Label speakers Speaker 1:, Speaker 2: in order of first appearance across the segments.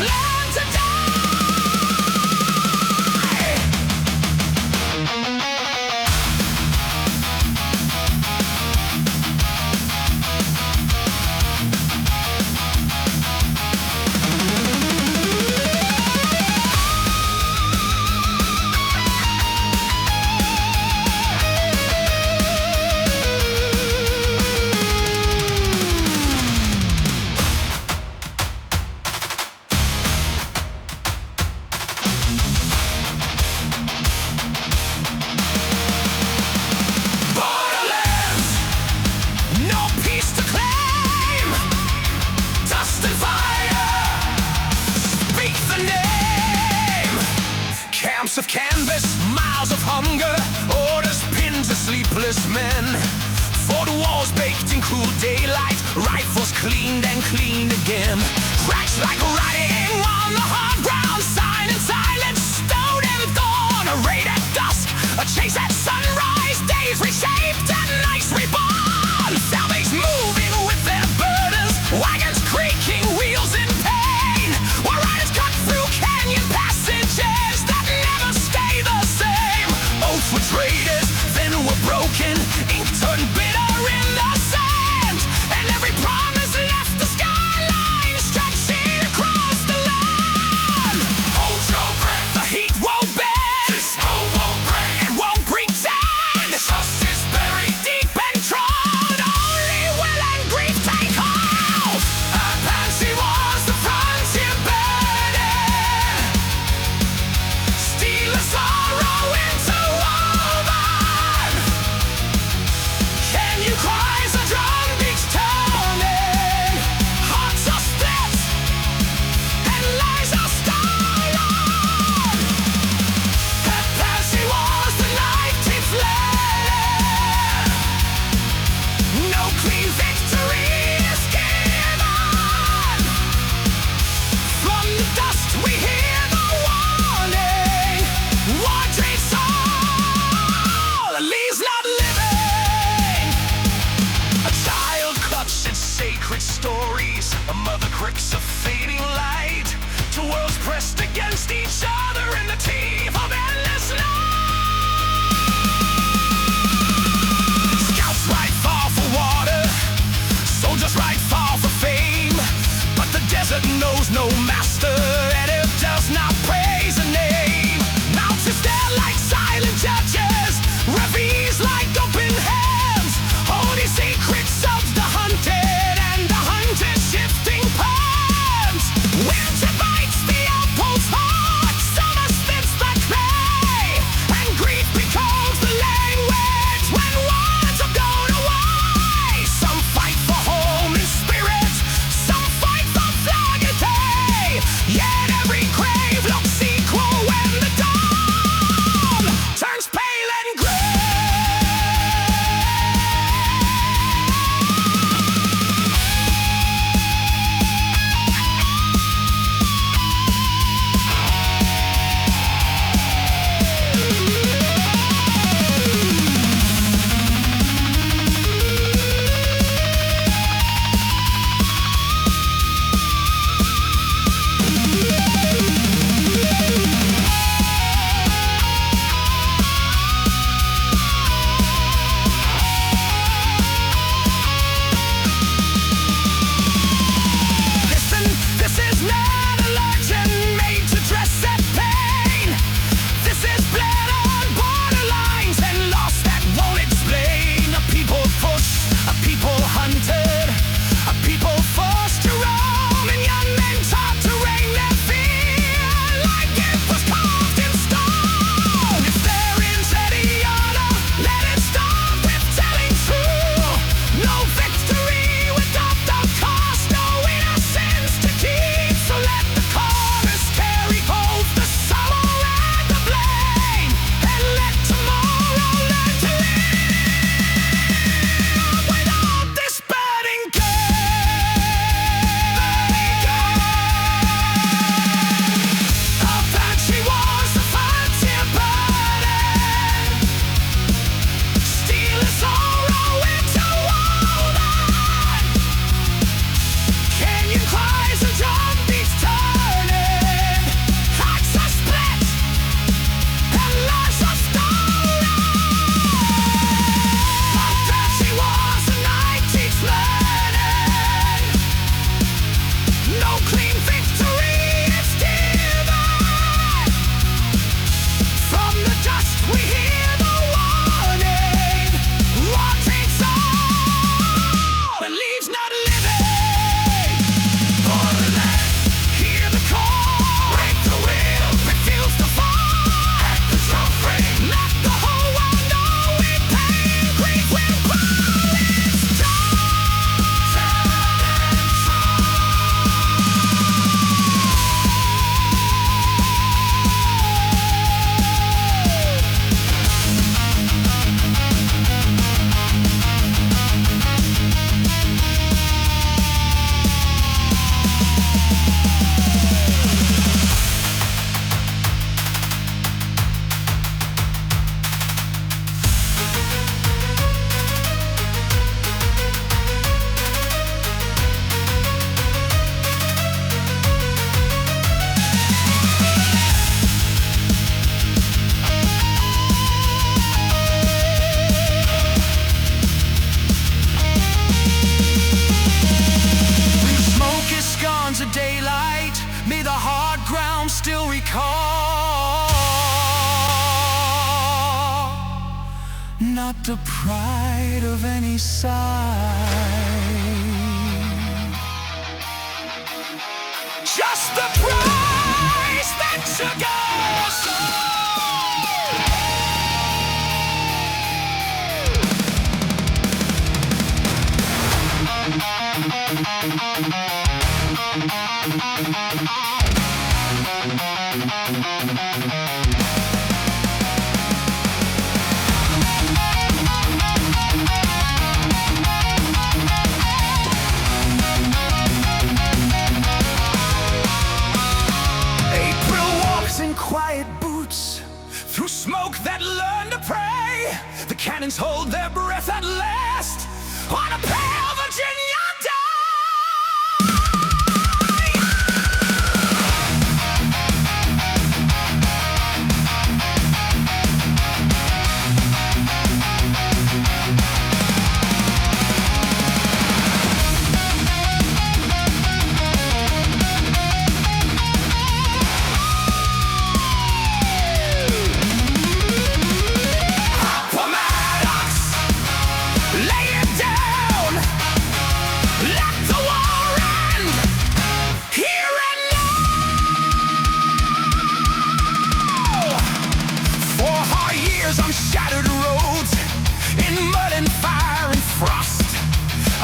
Speaker 1: learn to die.
Speaker 2: Of canvas, miles of hunger, orders pinned to sleepless men. Fort walls baked in cruel daylight, rifles cleaned and cleaned again. Cracks like writing on the hard ground, sign and silence, stone and thorn. A raid at dusk, a chase at sunrise, days reshaped and nights reborn. Families moving with their burdens, wagons creaking, wheels in pain. While riders cut through canyon passages that never stay the same. Oaths were traded, then were broken, ink turned bitter in the sand. And every promise left the skyline, stretching across the land. Hold your breath, the heat won't bend, this snow won't break, it won't pretend. The trust is buried deep and trod, only will and grief take hold. Apache was the frontier burden, steal a sorrow interwoven. Can you cry as the drum beats turning? Hearts are split and lives are stolen. Apache was the night he fled. No clean victory is given. From the dust we hear the warning. War treats all, leaves not living. A child clutched its sacred stories. A mother grips a fading light. Two worlds pressed against each other in the teeth of endless night. Scouts ride far for water, soldiers ride far for fame. But the desert knows no master, and it does not praise a name. Mountains there like silent judges, ravines like open hands, holy secrets of the hunted and the hunted shifting palms. Winter bites the outpost heart, summer spits the clan. not the pride of any side, just the price that took us. April walks in quiet boots through smoke that learned to pray. The cannons hold their breath at last on a pale Virginia day. Appomattox, lay it down, let the war end, here and now. 4 hard years on shattered roads, in mud and fire and frost,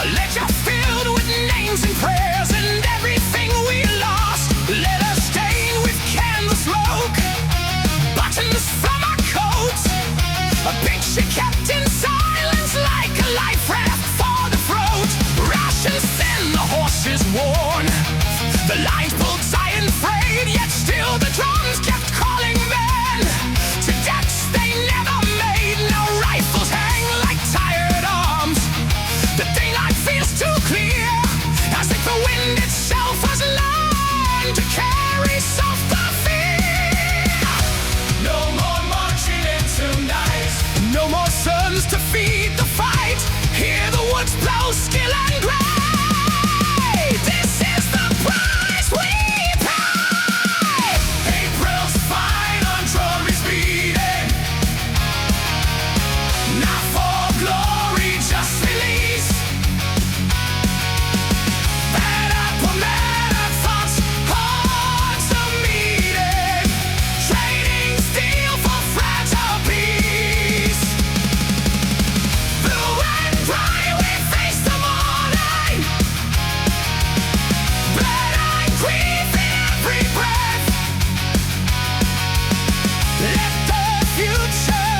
Speaker 2: a ledger filled with names and prayers and everything we lost. Let us stain with candle smoke, buttons from our coats, a picture kept in silence like a life raft for the throat. Rations thin, the horses worn, the lines pulled tight and frayed, yet still the drums kept calling men to deaths they never made. No rifles hang like tired arms, the daylight feels too clear, as if the wind itself has learned to carry softer fear. No more marching into night, no more sons to feed the fight. Hear the woods blow still and gray. This is the price we pay. April's fine on drummies beating, not for glory, just release. And Appomattox hearts are meeting, trading steel for fragile peace. Blue and gray, we face the morning, blood and grief in every breath. Let the future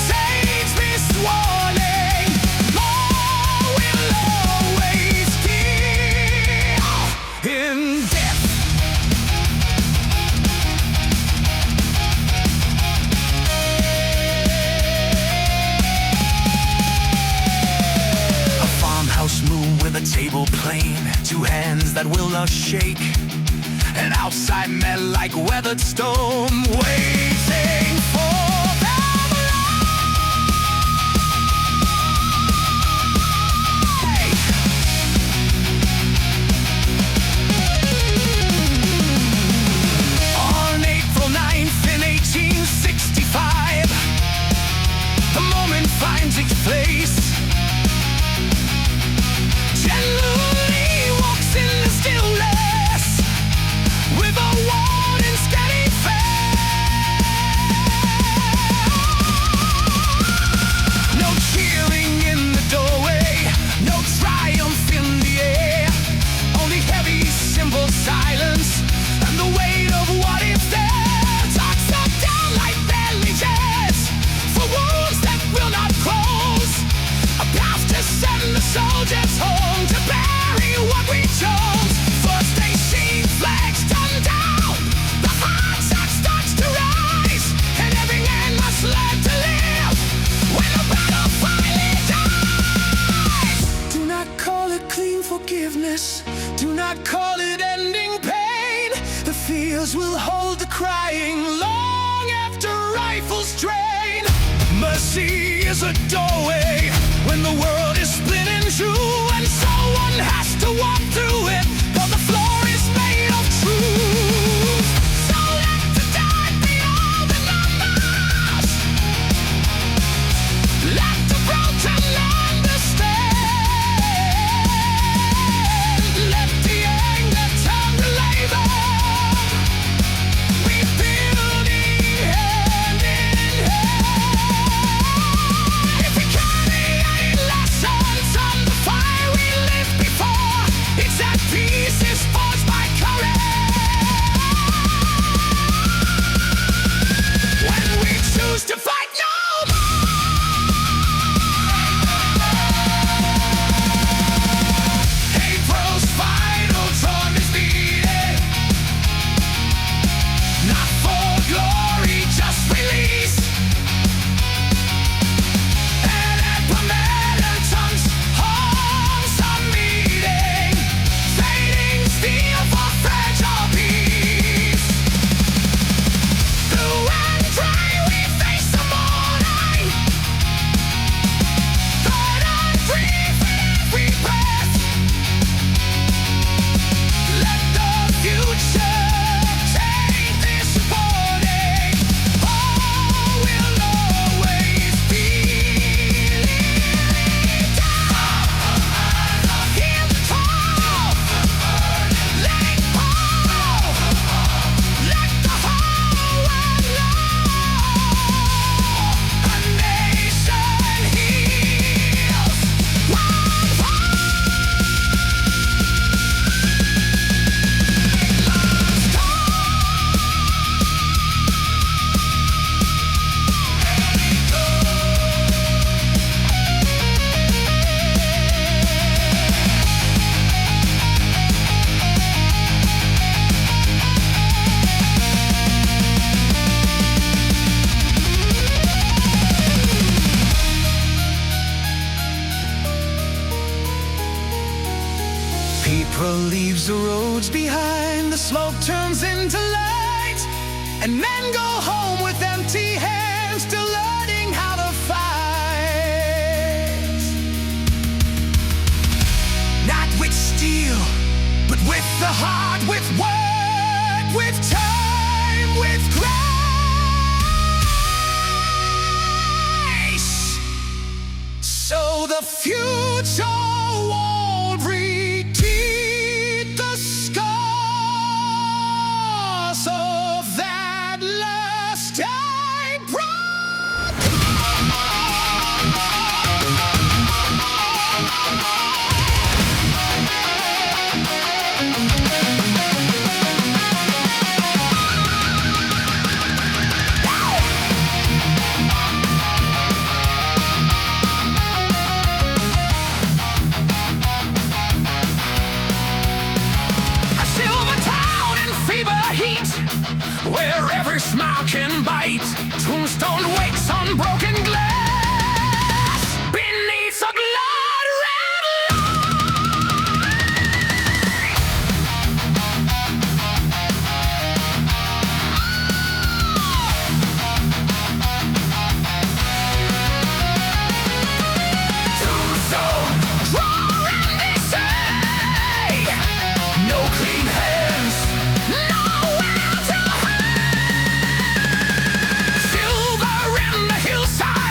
Speaker 2: take this warning, more will always deal in death. A farmhouse moon with a table plain, 2 hands that will not shake, and outside men like weathered stone, waiting for their light. On April 9th in 1865, the moment finds its place. General Lee walks in the stillness with a worn and steady face. No cheering in the doorway, no triumph in the air, only heavy symbol silence and the weight of what is there. Talks up down like bandages for wounds that will not close, a path to send the soldiers home to bury what we chose. First they see flags turned down, the heart starts to rise, and every man must learn to live when the battle finally dies. Do not call it clean forgiveness, do not call it ending pain. The fields will hold the crying long after rifles drain. Mercy is a doorway when the world is split in two, and someone has to walk through it, though the floor is made of truth. So let the dead be all the numbers, let peace is forged by courage. When we choose to fight no more. April's final drum is beating, not for glory, just release. And Appomattox homes are meeting, fading steel for fragile peace. Blue and gray, we face the morning, thought and grief in every breath. Let the future take this warning. Oh, we'll always believe. Hear the call, let it fall. Let the whole world know. A nation heals one heart. April leaves the roads behind, the smoke turns into light, and men go home with empty hands, still learning how to fight. Not with steel, but with the heart, with word, with time, with grace. So the future won't repeat the scars of that last April. A silver town in fever heat, where every smile can bite. Tombstone wakes on broken glass, beneath a blood-red Tombstone, draw and they say, no clean hands, nowhere to hide. Silver in the hillside.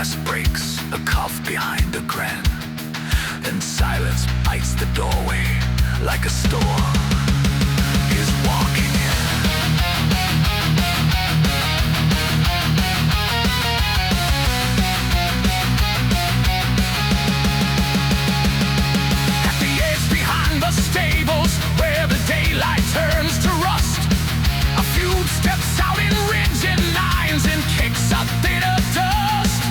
Speaker 2: glass breaks, a cough behind a grin, and silence bites the doorway like a storm is walking in. At the edge behind the stables, where the daylight turns to rust, a few steps out in rigid lines and kicks up bitter dust.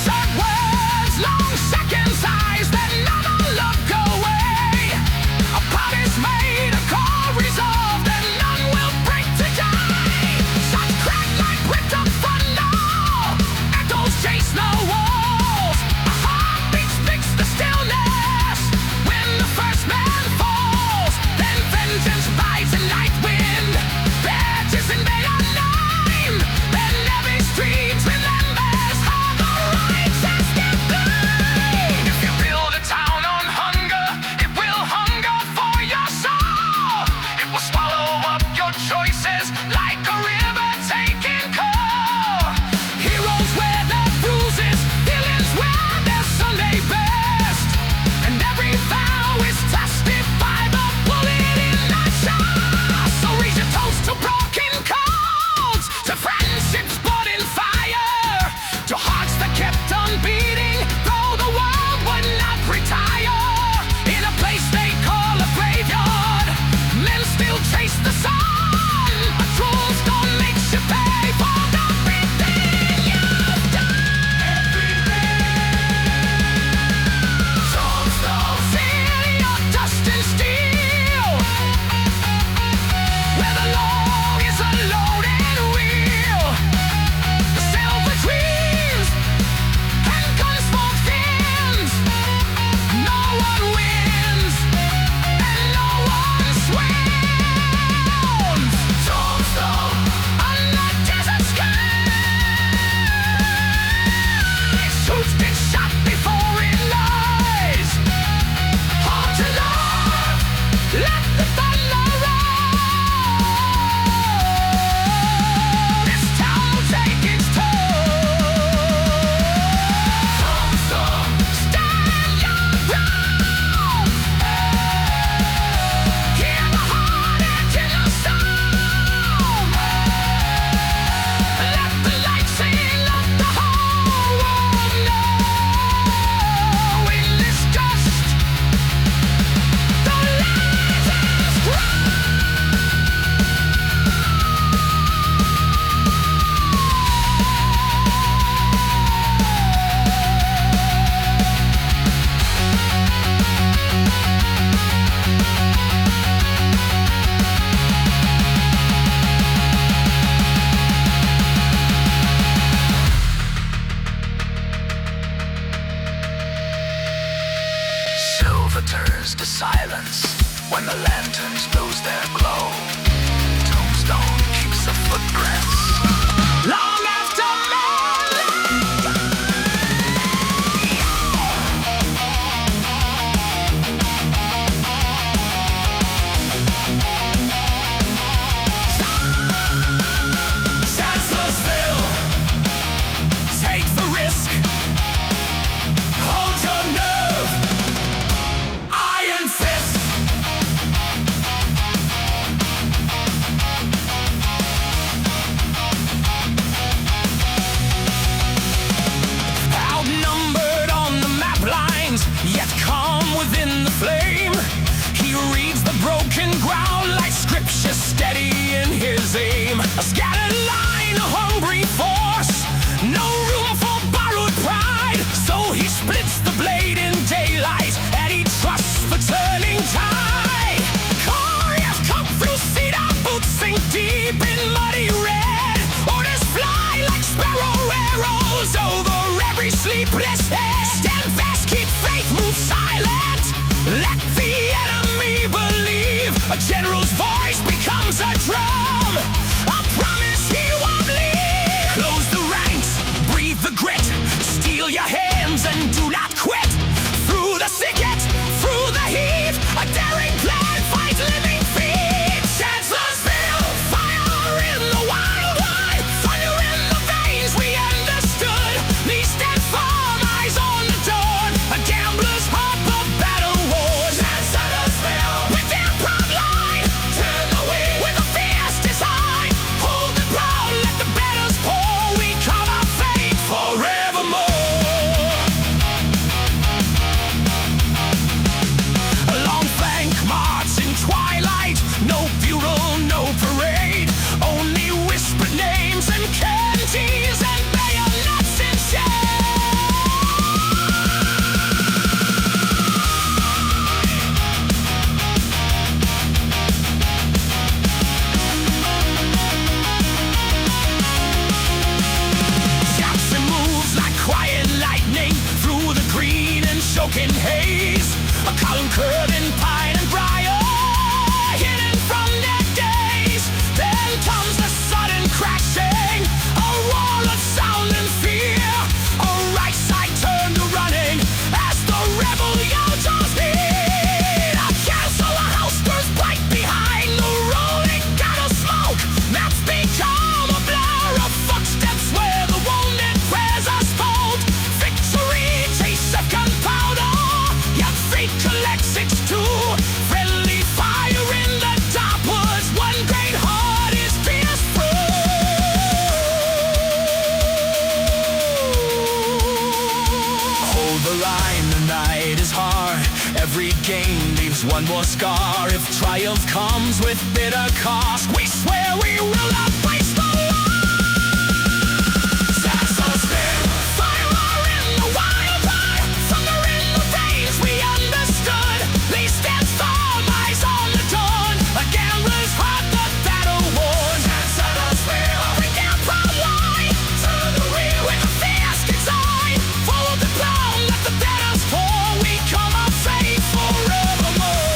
Speaker 2: Sad words, long seconds, eyes that never look away. A pot is made, a call resolved, and none will break today. Shots crack like brick of thunder, echoes chase the walls. A heartbeat speaks the stillness when the first man falls. Then vengeance bites a night wind, badges and they are named. Then every street remembers how the righteous get blamed. If you build a town on hunger, it will hunger for your soul. It will swallow up your choices like a river taking coal. Heroes wear their bruises, villains wear their Sunday best, and every vow is tested by the bullet in the chest. So raise your toast to broken codes, to friendships burnt in fire, to hearts that kept on beating, though the world would not retire. In a place they call a graveyard, men still chase the sun. A cruel storm makes you pay for everything you've done. Tombstone, city of dust and steel, where the law is a loaded wheel. The silver dreams and guns for fins. No one wins and no one swims. Tombstone, on the desert sky, shoots get shot before it lies. Hard to love, let the thunder roll. This town will take its toll. Tombstone, stand your ground. Hear the heart edge in the storm. Let the light sing, let the whole world know. In this dust, the legends grow. Silver turns to silence when the lanterns lose their glow. Tombstone keeps the footprints long after Chancellorsville, take the risk, hold your nerve, iron fist. Outnumbered on the map lines, yet calm within the flame. He reads the broken ground like scripture, steady in his aim. A scattered line, a hungry force, no room for borrowed pride. So he splits the blade in daylight, and he trusts the turning tide. Couriers come through cedar boots, sink deep in muddy red. Orders fly like sparrow arrows over every sleepless head. Stand fast, keep faith, move silent. Let the enemy believe. A general's voice becomes a drum. A promise he won't leave. Close the ranks, breathe the grit. Steel your hands and do not quit. Through the thicket, through the heat, a daring plan fights living feet. Chancellorsville, fire in the wild eye, thunder in the veins we understood. Me stand far. smoking haze, a conquered in pine and briar, hidden from their gaze. Then comes the sudden crashing, a wall of sound and fear, a right side turned to running as the rebel yell draws near. A castle, a house burns bright behind the rolling gutter smoke. Maps become a blur of footsteps where the wounded prayers are spoke. Victory, chase of gunpowder, your fate collects its two. Friendly fire in the dark woods, one great heart is pierced through. Hold the line, the night is hard. Every gain leaves one more scar. If triumph comes with bitter cost, we swear we will not waste the loss. Chancellorsville, fire in the wild heart, thunder in the veins we understood. Lee stands firm, eyes on the dawn, a gambler's heart, the battle worn. Chancellorsville, bring down proud line, turn the wheel with a fierce design. Follow the ground, let the battles pour, we come our faith forevermore.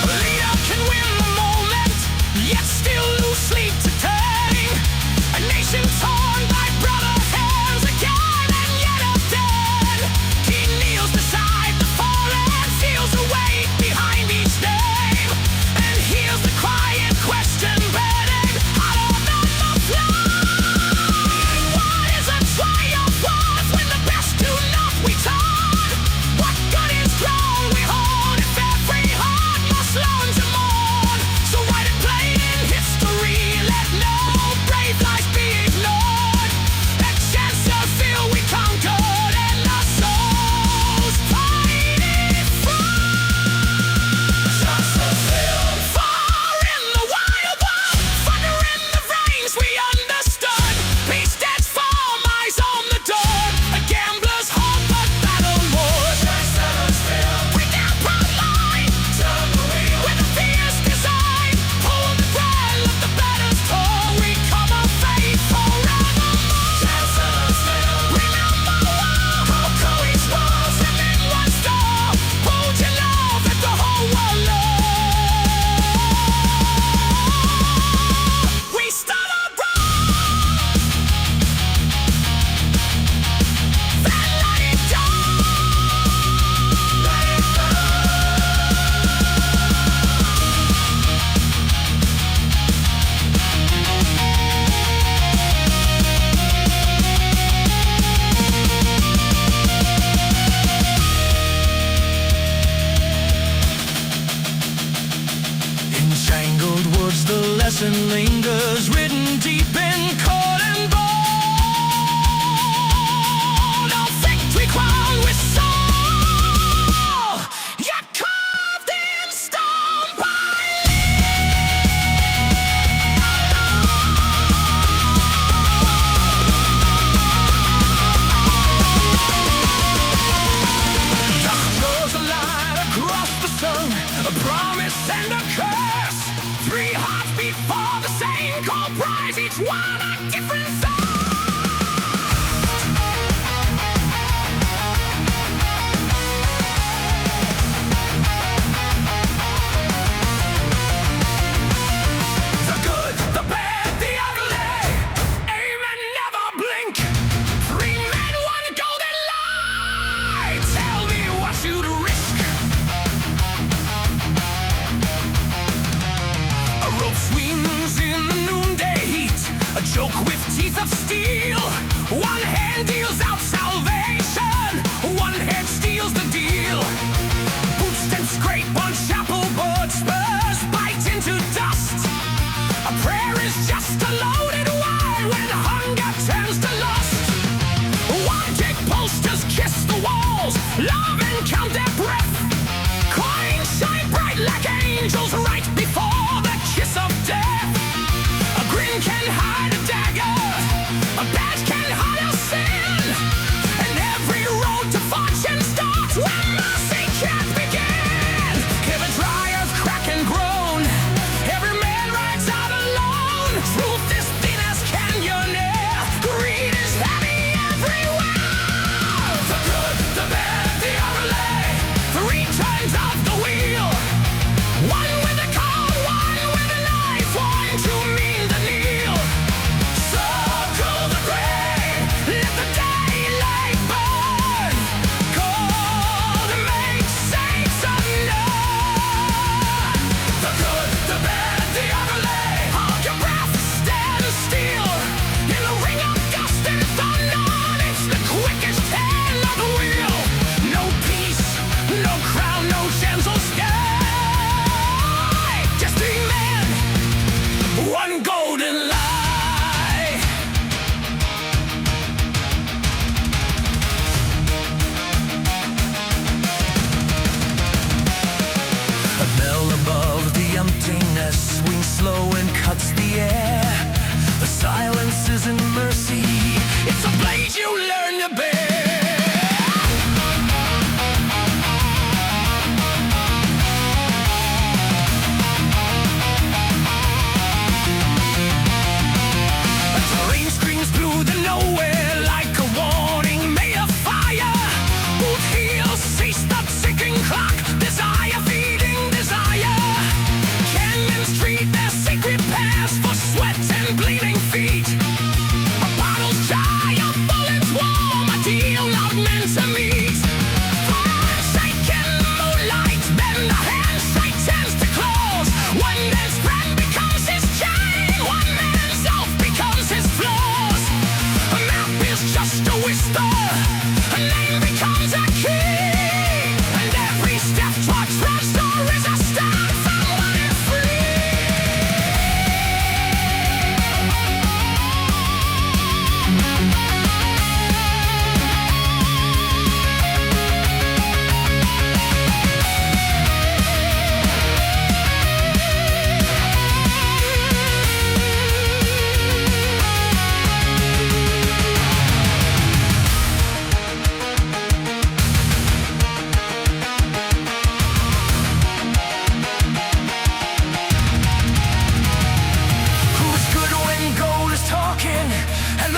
Speaker 2: A leader can win the moment, yet still lose sleep today. A nation torn by brother hands again and yet again. He kneels beside the fallen, feels the weight behind each name, and hears the quiet question burning hotter than the flame. What is a triumph worth when the best do not return? What good is throne we hold if every heart must learn to mourn? So write it plain in history, let no brave lives be ignored. At Chancellorsville we conquered and our souls fighting free. Chancellorsville, far in the wild world, thunder in the veins we understood. Peace stands firm, eyes on the dawn, a gambler's heart but battle worn. Chancellorsville, bring down proud line, turn the wheel with a fierce design. Hold the ground, let the battles pour, we come our faith forevermore. Chancellorsville, remember how courage was and in one star. Hold your love at the whole world love. We start our road, then let it go. Let it go. In jangled woods the lesson lingers, written deep in cord and bone. Our victory crowned with soul, yet carved in stone by Dich knows a line across the sun, a promise and a curse. Three hearts beat for the same called prize, each one a different song. The good, the bad, the ugly, aim and never blink. Three men, one golden light, tell me what you'd risk. A rope swings in the noonday heat, a joke with teeth of steel. One hand deals out salvation, one head steals the deal. Boots and scrape on chapel board, spurs bite into dust. A prayer is just a loaded wine when hunger turns to lust. Wanted posters kiss the walls, love and count their breath. Coins shine bright like angels right before the kiss of death. A grin can hide a dagger, a badge can hide a sin, and every road to fortune starts with isn't mercy, it's a blade you learn to bear. Through the nowhere like a warning, may a fire whose heels cease the ticking clock. Desire feeding desire, canyons treat their secret paths for sweat and bleeding feet. A bottle's dry, a bullet's warm, a deal not meant to meet. For a handshake in the moonlight, then the handshake turns to claws. One man's friend becomes his chain, one man's oath becomes his flaw. Just a whisper, a name becomes a key, and every step towards trust is a start from running free.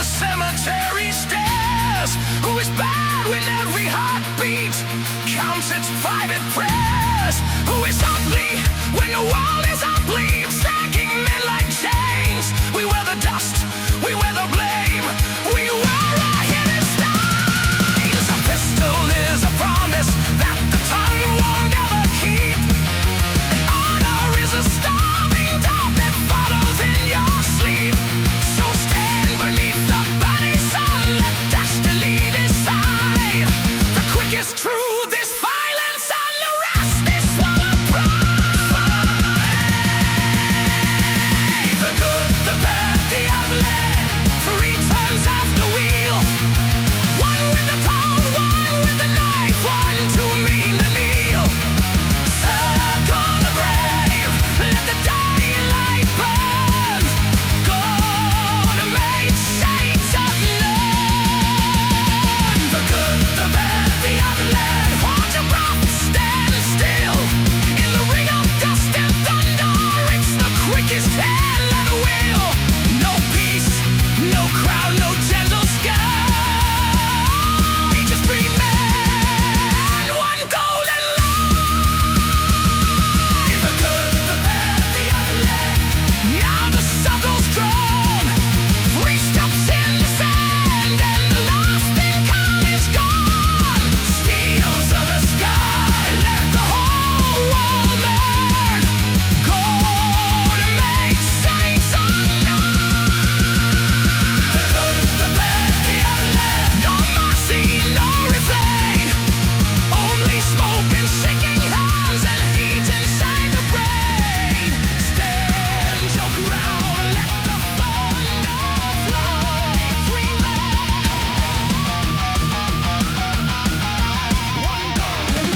Speaker 2: Cemetery stares. Who is bad when every heartbeat counts its private prayers? Who is ugly when the world is ugly? Dragging men like chains. We wear the dust, we wear the blame, we wear our hidden stains. A pistol is a promise that the tongue won't ever keep. And honor is a starving dog that follows in your sleep. So stand beneath the let destiny decide. The quickest truth is violence and the rest is swallowed pride. The good, the bad, the ugly, 3 turns off the wheel. One with the cold, one with the knife, one too mean to kneel. Circle the grave, let the dying light burn. Gonna make shades of the good, the bad, the ugly. Hold your breath, stand still. In the ring of dust and thunder, it's the quickest hand that will. No peace, no crown, no gentle sky. Just 3 men, one golden line. The good, the bad, the ugly. Now the circle's drawn. 3 steps in the sand and the last income is gone. Steals of the sky, let the whole world learn. Gonna make saints unknown. The good, the bad, the ugly. No mercy, no refrain. Only smoke and shaking hands and heat inside the brain. Stand your ground, let the thunder fly. 3 men, one golden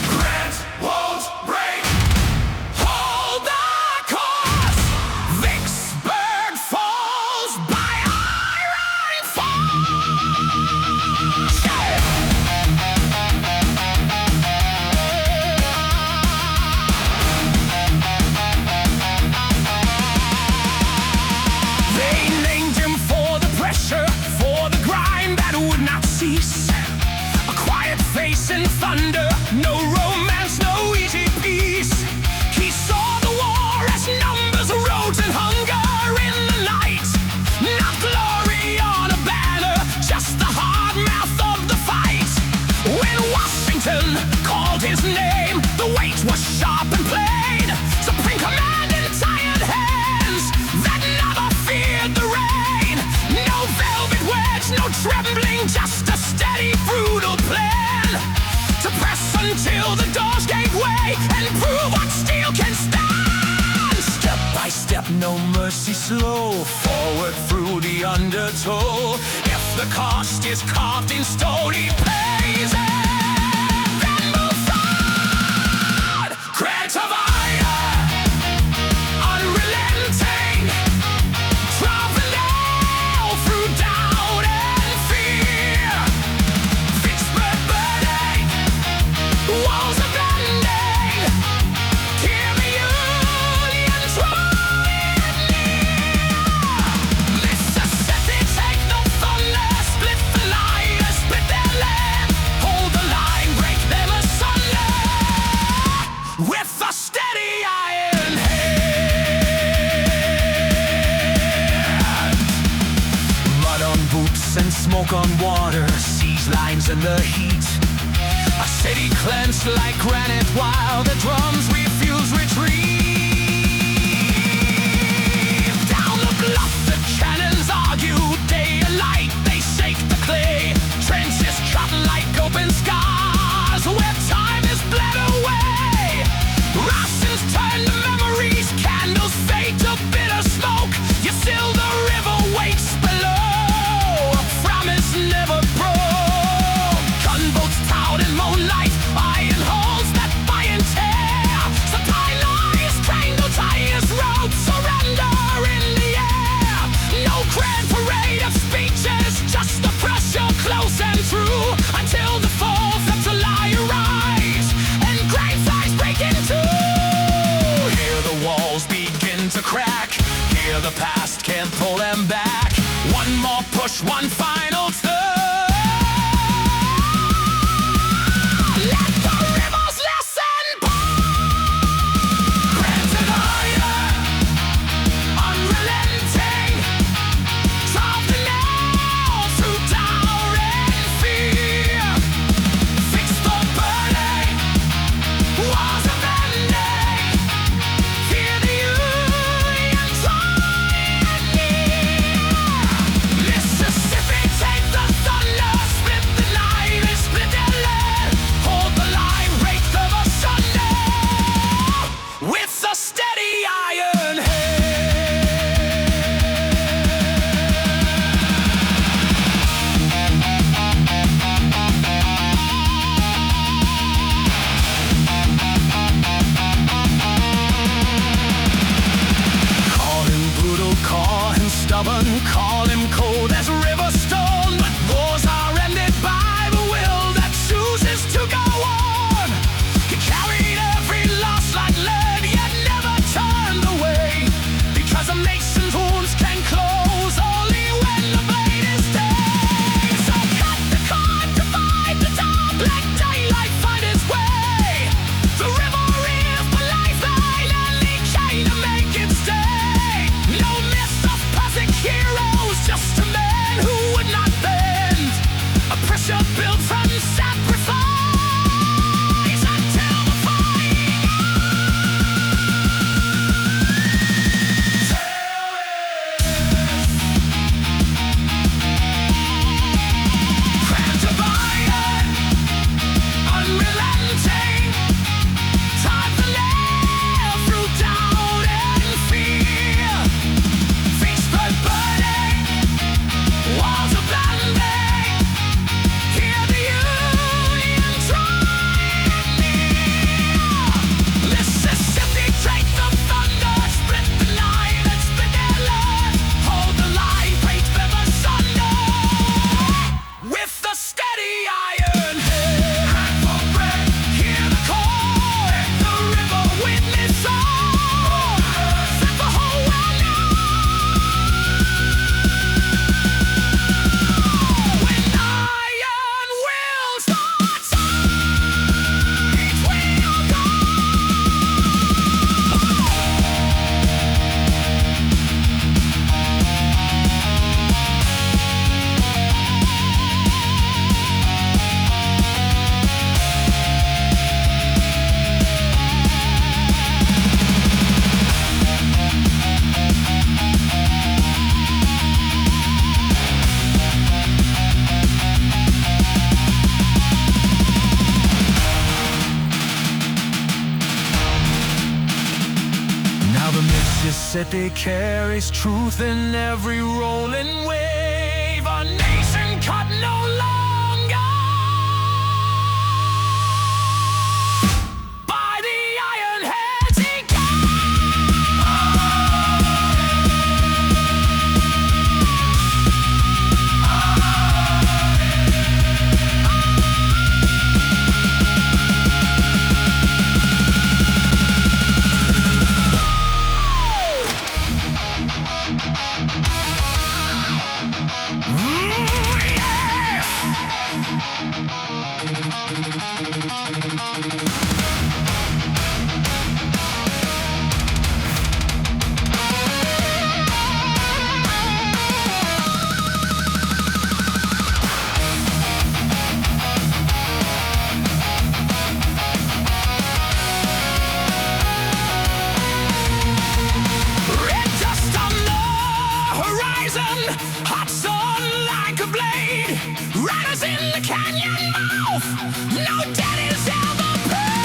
Speaker 2: Grant won't break. Hold the course. Vicksburg falls by iron force. They named him for the pressure, for the grind that would not cease. A quiet face in thunder, no romance, no easy peace. He saw the war as numbers, roads, and hunger in the night. Not glory on a banner, just the hard mouth of the fight. When Washington called his name, the weight was sharp and plain. Supreme command in tired hands that never feared the rain. No velvet wedge, no trembling, just a steady, brutal plan. To press until the doors gave way and prove what steel can stand. Step by step, no mercy, slow forward. undertow. If the cost is carved in stone, he pays it. Then move forward. Grant of iron, unrelenting, drive the nail through doubt and fear. Vicksburg burning, walls are bending. Hear the Union drawing near. Mississippi, take the thunder, split the line, split their land. Hold the line, break them asunder with a steady iron hand. Mud on boots and smoke on water, seize lines in the heat. A city clenched like granite while the drums refuse retreat. Down the bluff the cannons argue, day and light they shake the clay. Trenches cut like open scars where time is bled away. Rations turn to memories, candles fade to bitter smoke. You still the river waits below, a promise never broke. Gunboats towed in moonlight, iron halls that buy and tear. Supply lines, tangled tires, roads surrender in the air. No grand parade of speeches, just the pressure close and true. Until the 4th of July arrives and grain size break in two. Here the walls begin to crack, here the past can't pull them back. One more push, one final turn. Let the rivers listen. Granted iron, unrelenting, drive the nail through doubt and fear. Fix the burning, walls are bending. Hear the Union drawing near. Mississippi, take the thunder, split the night and split their land. Hold the line, break them asunder with a steady iron Call him brutal, call him stubborn, call him cold as river stone. But wars are ended by the will that chooses to go on. He carried every loss like lead, yet never turned away. Because a nation's wounds can close only when the blade is dead. So cut the cord, divide the top, let daylight find its way. The river is the lifeline and he came to make it stay. No myth of perfect heroes, just a man who would not bend. A pressure built from sacrifice until the fight. Cramped of iron, unrelenting, drive the nail through doubt and fear. Vicksburg burning, walls are bending. Hear the Union drawing near. Mississippi, take the thunder, split the night and split their land. Hold the line, break them asunder with a steady iron hand. Crack for break, hear the call. Let the river witness all. Let the whole world know. When iron will starts, it will go. Now the Mississippi carries truth in every rolling wave. sun, hot sun like a blade, runners in the canyon mouth, no dead is ever paid.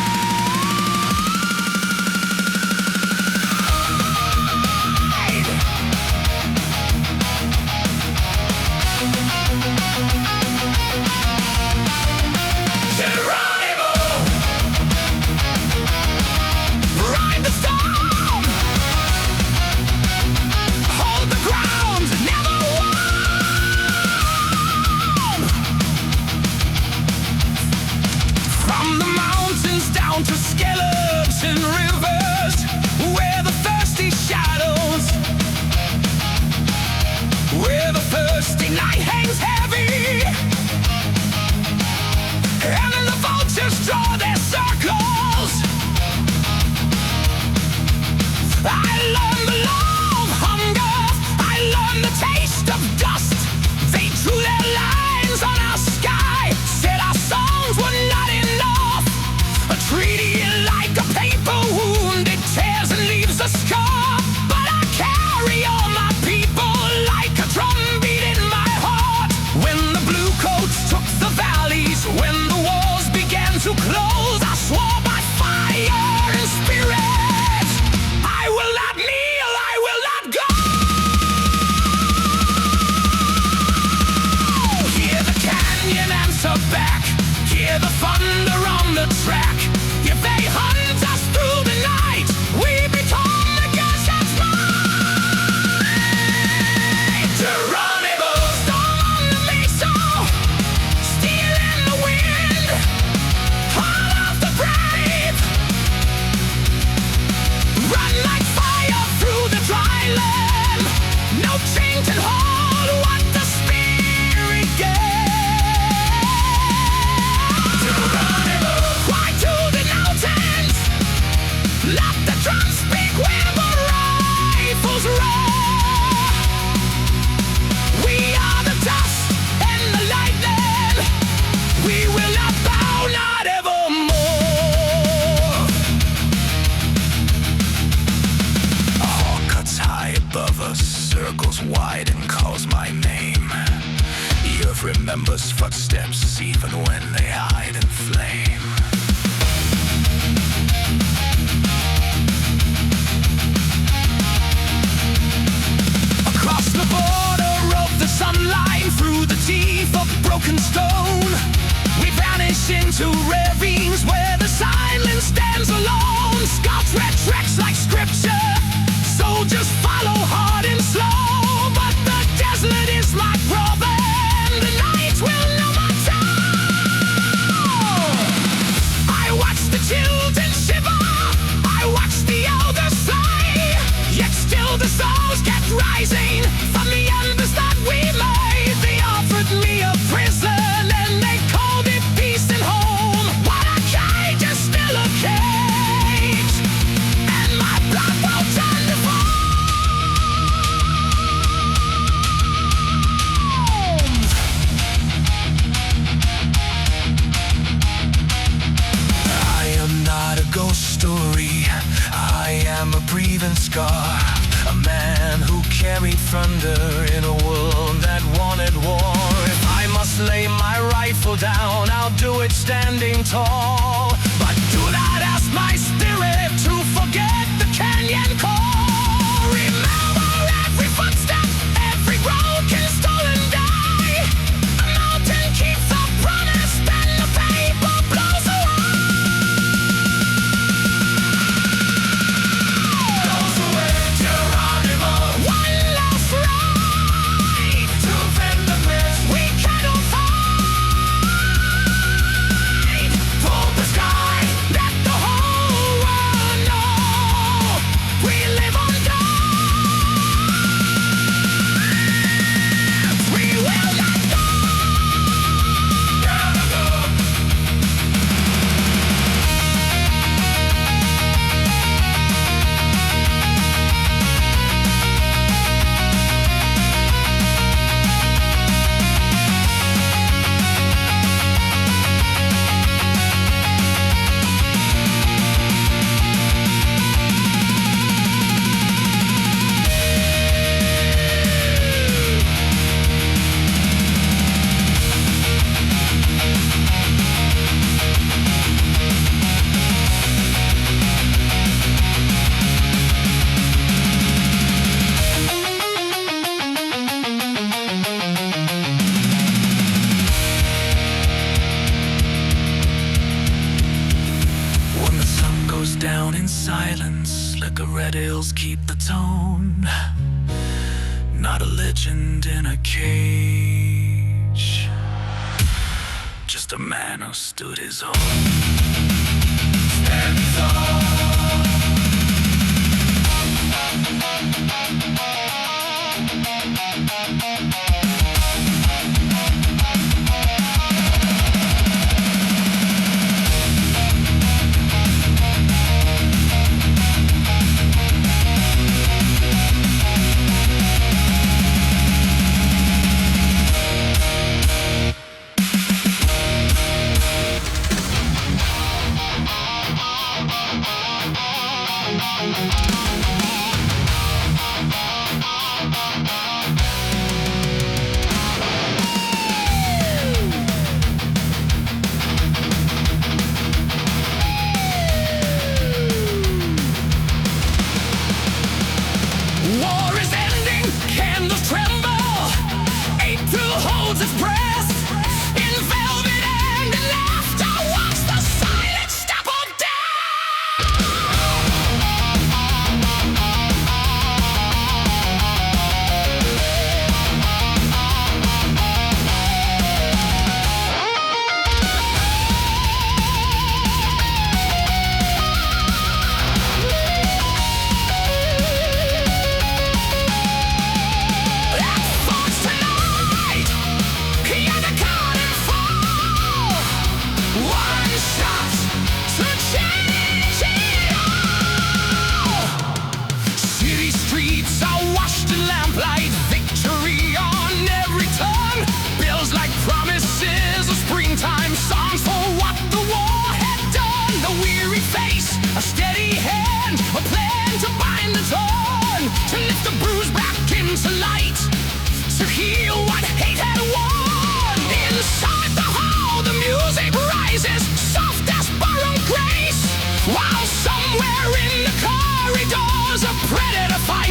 Speaker 2: Geronimo, ride the storm, hold the ground, never warm. From the mountains down to skeleton rivers, where the thirsty shadows, where the thirsty night hangs heavy, and then the vultures draw their circles. I learned the law of hunger, I learned the taste of dust. They drew their lines on our sky, said our songs were not enough. A treaty like a paper wound, it tears and leaves a scar. But I carry all my people like a drumbeat in my heart. When the blue coats took the valleys, when the walls began to close, I swore by fire and spirit, I will not kneel, I will not go. Hear the canyon answer back, hear the thunder on the track. If they hunt us through the night, we become the guess that's mine. Geronimo, storm on the mesa, steel in the wind, heart of the brave. Run like fire through the dry land, no chain can hold what the spirit gave. Geronimo, cry to the mountains, let the drums speak where the rifles roar. We are the dust and the lightning, we will not bow, not evermore. A hawk cuts high above us, circles wide and calls my name. The earth remembers footsteps even when they hide in flame. Across the border of the sunlight, through the teeth of broken stone, we vanish into ravines where the silence stands alone. Scots red tracks like scripture, soldiers follow hard and slow. But the desert is my brother, and the night will know my town. I watch the children shiver, I watch the elders sigh, yet still the souls kept rising from the embers that we made. They offered me a prison and they called it peace and home. What a cage is still a cage, and my blood will turn to foam. I am not a ghost story, I am a breathing scar, a man who carried thunder in a world that wanted war. If I must lay my rifle down, I'll do it standing tall. But do not ask my spirit to forget the canyon call. Remember every footstep, every broken, stolen day. The mountain keeps a promise, then the paper blows away. Blows away, Geronimo. One last ride to defend the place we cannot find. Pull the sky, let the whole world know we live on God. silence, liquor red hills keep the tone. Not a legend in a cage, just a man who stood his own. Stand tall.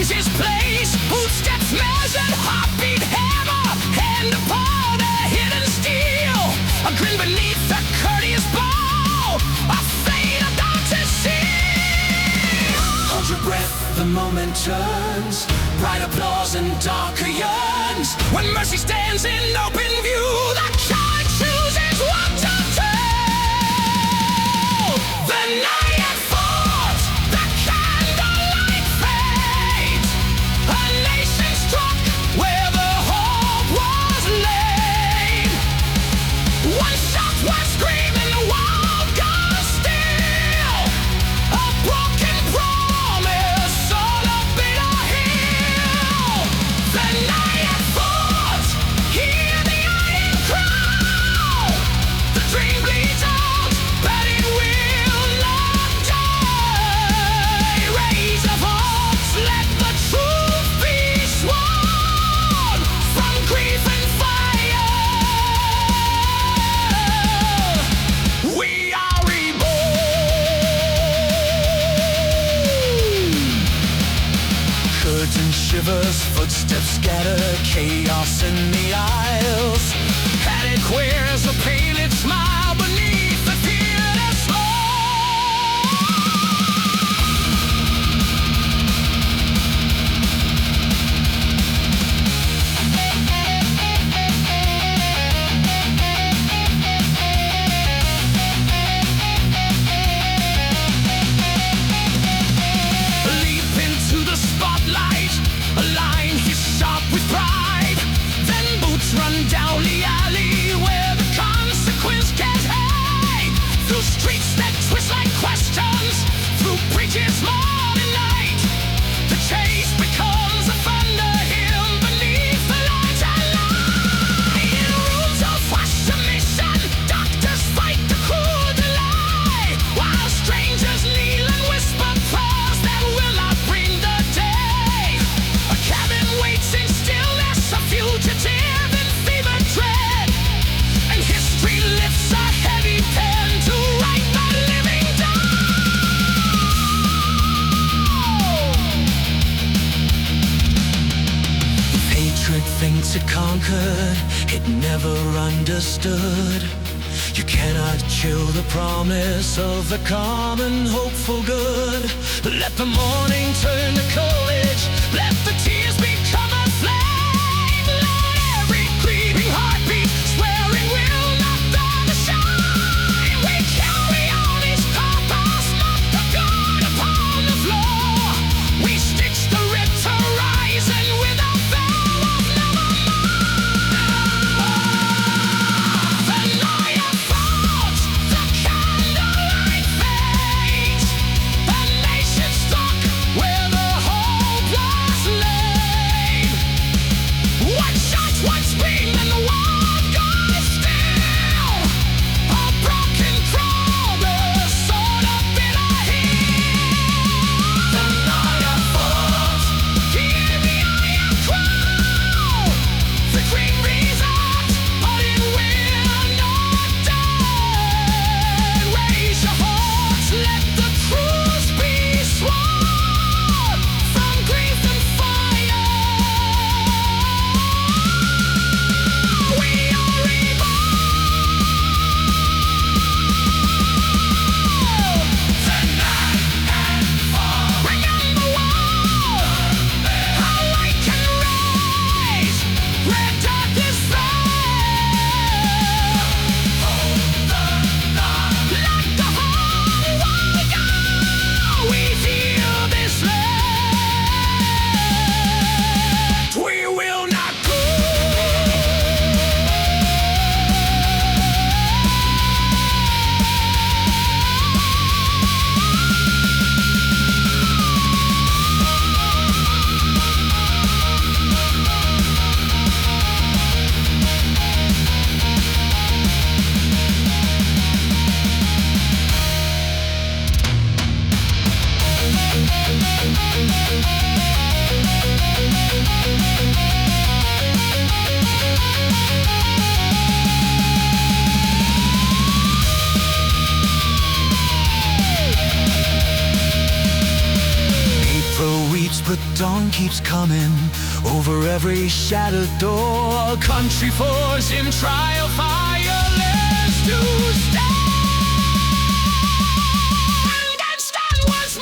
Speaker 2: His place, footsteps measured, heartbeat hammer, hand upon a hidden steel, a grin beneath the courteous bow, a fate of dark to see. Hold your breath, the moment turns, bright applause and darker yearns. When mercy stands in open view, the child chooses what to do. The night had fought, the candlelight fades. A nation struck where the hope was laid. One shot, one scream, and the world goes still. A broken promise on a bitter hill. The night had fought, hear the iron crow. The dream bleeds out, but it will not die. Rays of hope, let the truth be sworn. From grief and fire, we are reborn. Curtain shivers, footsteps scatter, chaos in the aisles. Panic wears a painted smile beneath the fearless smoke. Leap into the spotlight, a line his sharp with pride. Then boots run down the alley where the consequence can't hide. Through streets that twist like questions, through bridges morning night. The chase becomes a thunder hymn beneath the lights and light. In rooms of harsh submission, doctors fight the cruel delay, while strangers kneel and whisper prayers that will not bring the day. A cabin waits in stillness, a fugitive in fever dread, and history lifts a heavy pen to write the living down. Hatred thinks it conquered, it never understood. You cannot kill the promise of the common hopeful good. Let the morning turn to courage, let the tears become a flame. Let every grieving heartbeat swearing will not burn the shine. We carry on his purpose, not the God upon the floor. We stitch the ripped horizon with a vow of nevermore. The night of thoughts, the candlelight fades. The nation stuck where the hope was laid. One shot, one scream, and the world goes still. A broken promise on a bitter hill. The night of thoughts, hear the iron crow. The green reasons, but it will not die. Raise your hearts, let the truth be sworn. From grief and fire, we are reborn. Tonight and fall, remember war. Our light can rise where darkness fell. Hold the line, let the whole world go. We feel this land. We will not go. April weeps, but dawn keeps coming over every shattered door. Country fours in trial, fireless to stand and stand once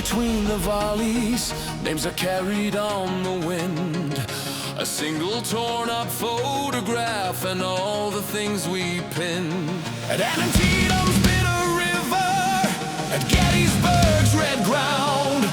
Speaker 2: between the volleys, names are carried on the wind. A single torn up photograph and all the things we pinned. At Antietam's bitter river, at Gettysburg's red ground,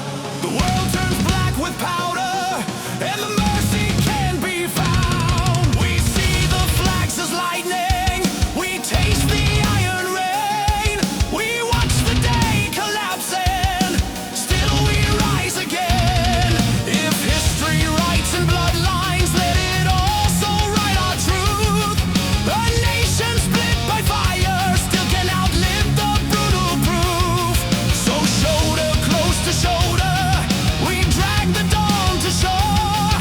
Speaker 2: the world turns black with powder, and the mercy can be found. We see the flags as lightning, we taste the iron rain, we watch the day collapsing, still we rise again. If history writes in bloodlines, let it also write our truth. A nation split by fire still can outlive the brutal proof. So shoulder close to shoulder, we drag the dawn to shore,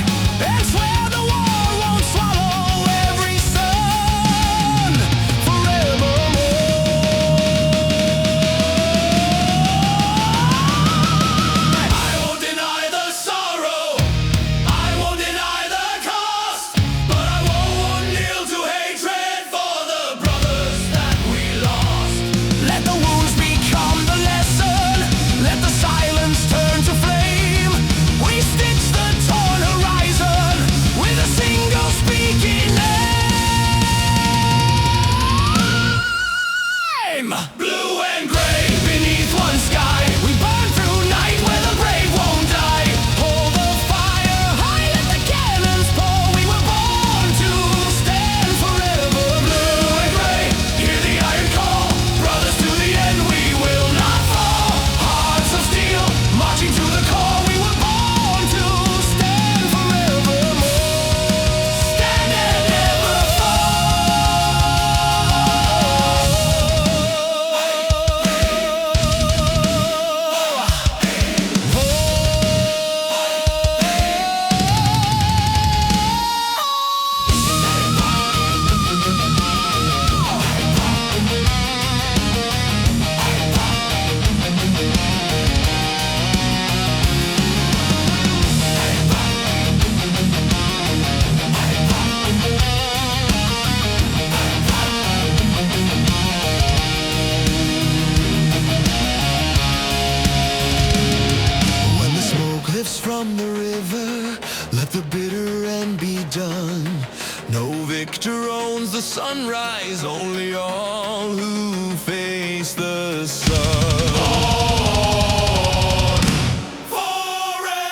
Speaker 2: and swear the war won't swallow every son forevermore. I won't deny the sorrow, I won't deny the cost, but I won't kneel to hatred for the brothers that we lost. Let the wounds become the lesson, let the silence turn to flame. We stitch the torn horizon with a single speaking name. Blue and gray beneath one sky, we burn through night where the brave won't die. Hold the fire high, let the cannons pour. We were born to stand forever. Blue and gray, hear the iron call. Brothers to the end, we will not fall. Hearts of steel, marching to the core. We were born to stand forevermore. Stand and never When the smoke lifts from the river, let the bitter end be done. No victor owns the sunrise, only all who face the sun. On forevermore.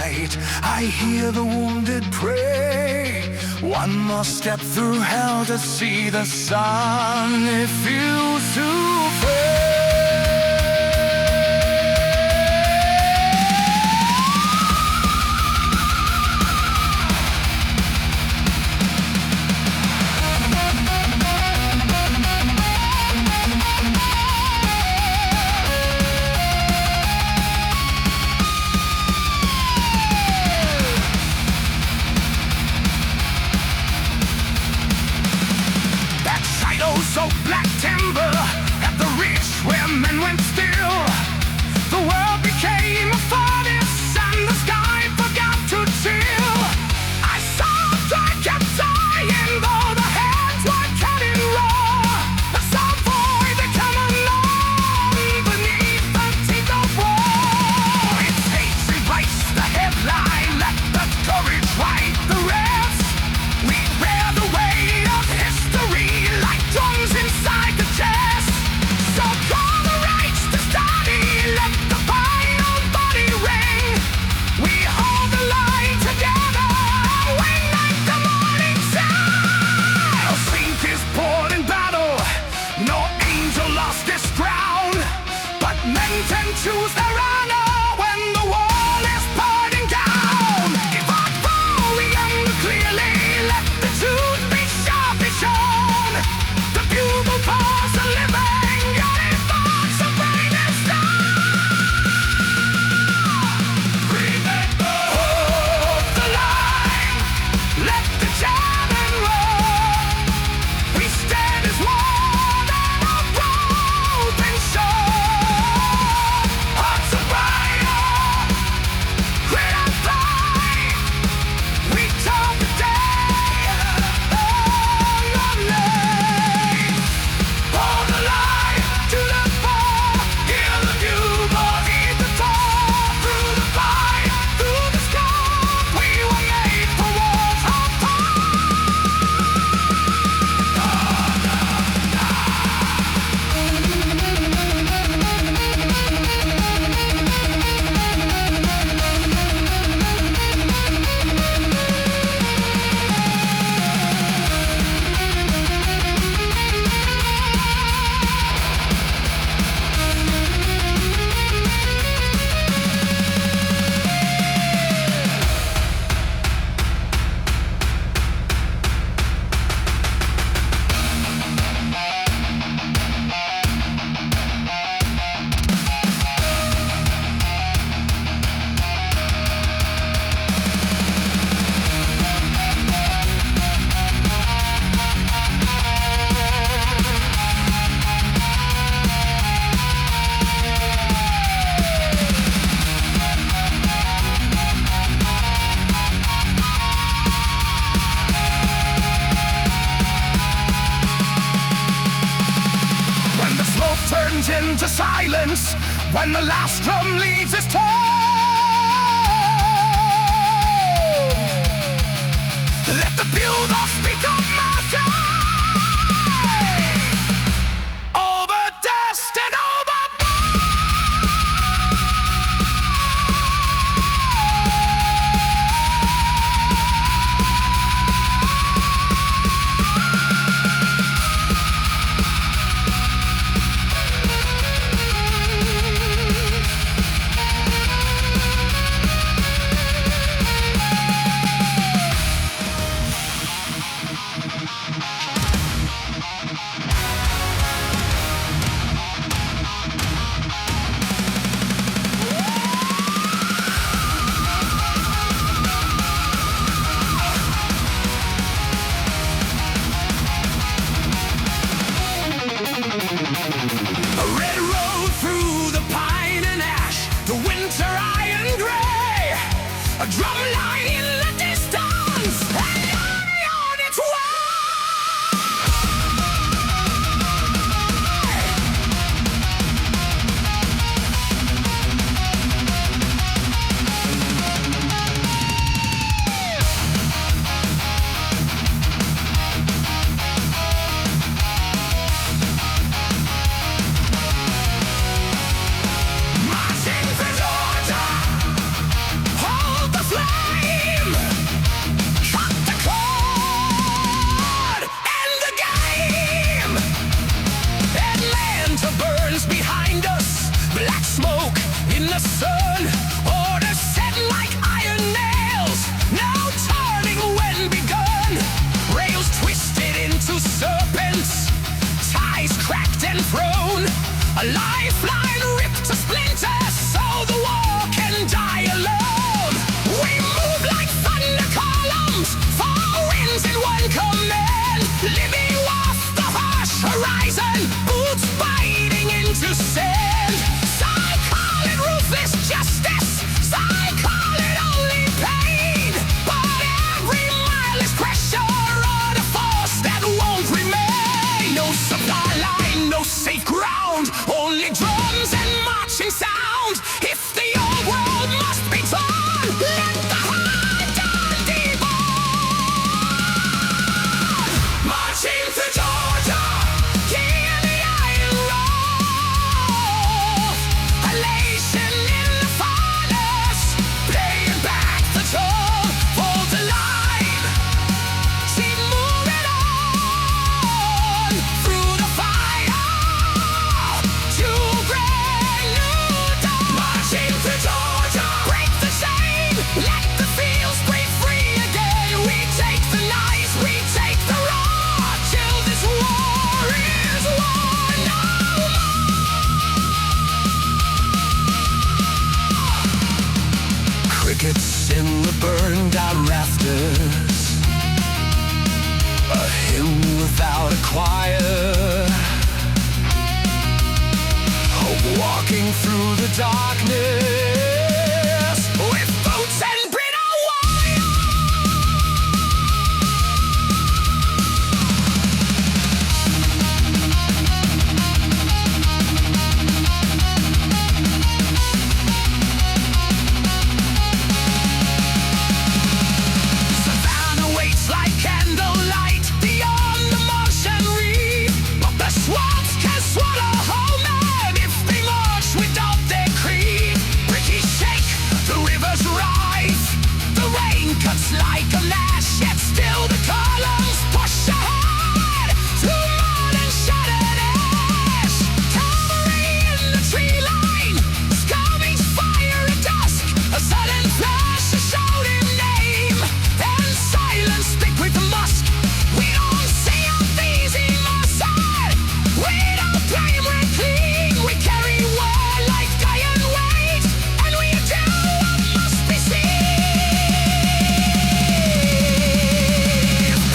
Speaker 2: light. I hear the wounded pray. One more step through hell to see the sun. It feels too frail. So black timber at the ridge where men went still. The world became a furnace and the sky forgot to chill. I saw time kept dying though the hands were cutting raw. I saw void that come along beneath the teeth of war. Its hate erased the headline, let the courage write the rest. We bear the weight of history like drums inside the chest. So call the rights to study, let the final body ring. We hold the line together when like the morning sun. A saint is born in battle, no angel lost his crown. But men can choose their honor when the wall is burning down. If our foe we younger clearly, let the truth be sharply shown. The bugle calls the living, your thoughts of rain and stone. Remember, hold the line, let the cannon roll. We stand as one on a broken shore. Hearts of fire, grit and fight. We turn the day on the lane. Hold the line to the far. Hear the bugles, heed the call. Through the fire, through the storm, we were made for wars apart. When the smoke turns into silence, when the last drum leaves its tone, let the bugle speak of mercy over dust and over
Speaker 1: We'll be right back.
Speaker 2: lifeline ripped to splinters so the war can die alone. We move like thunder columns, four winds in one command, living off the harsh horizon, boots biting into sand. Some call it ruthless justice, some call it only pain, but every mile is pressure on a force that won't remain. No supply line, no safe ground, only drums and marching sound. If the old world must be torn, let the hard done deborn. Marching through Georgia, king of the iron road, elation in the furnace, paying back the toll. Hold the line, keep moving on through the fire to brand new dawn. Marching through Georgia, break the chain, let the fields break free again. We take the nice, we take the raw, till this war is won no more. Crickets in the burned out rafters, a hymn without a choir, hope walking through the darkness with boots and brittle wire. Savannah waits like candlelight beyond the Martian reef, but the swamps can swallow whole men if they march without their creed. British shake, the rivers rise, the rain cuts like a lash, yet still the columns push ahead through mud and shattered ash. Cavalry in the tree line, skirmish fire at dusk, a sudden flash to show him name, and silence thick with the musk. We don't see up easy Mossad, we don't play him red clean. We carry word like iron weight, and we do what must be seen.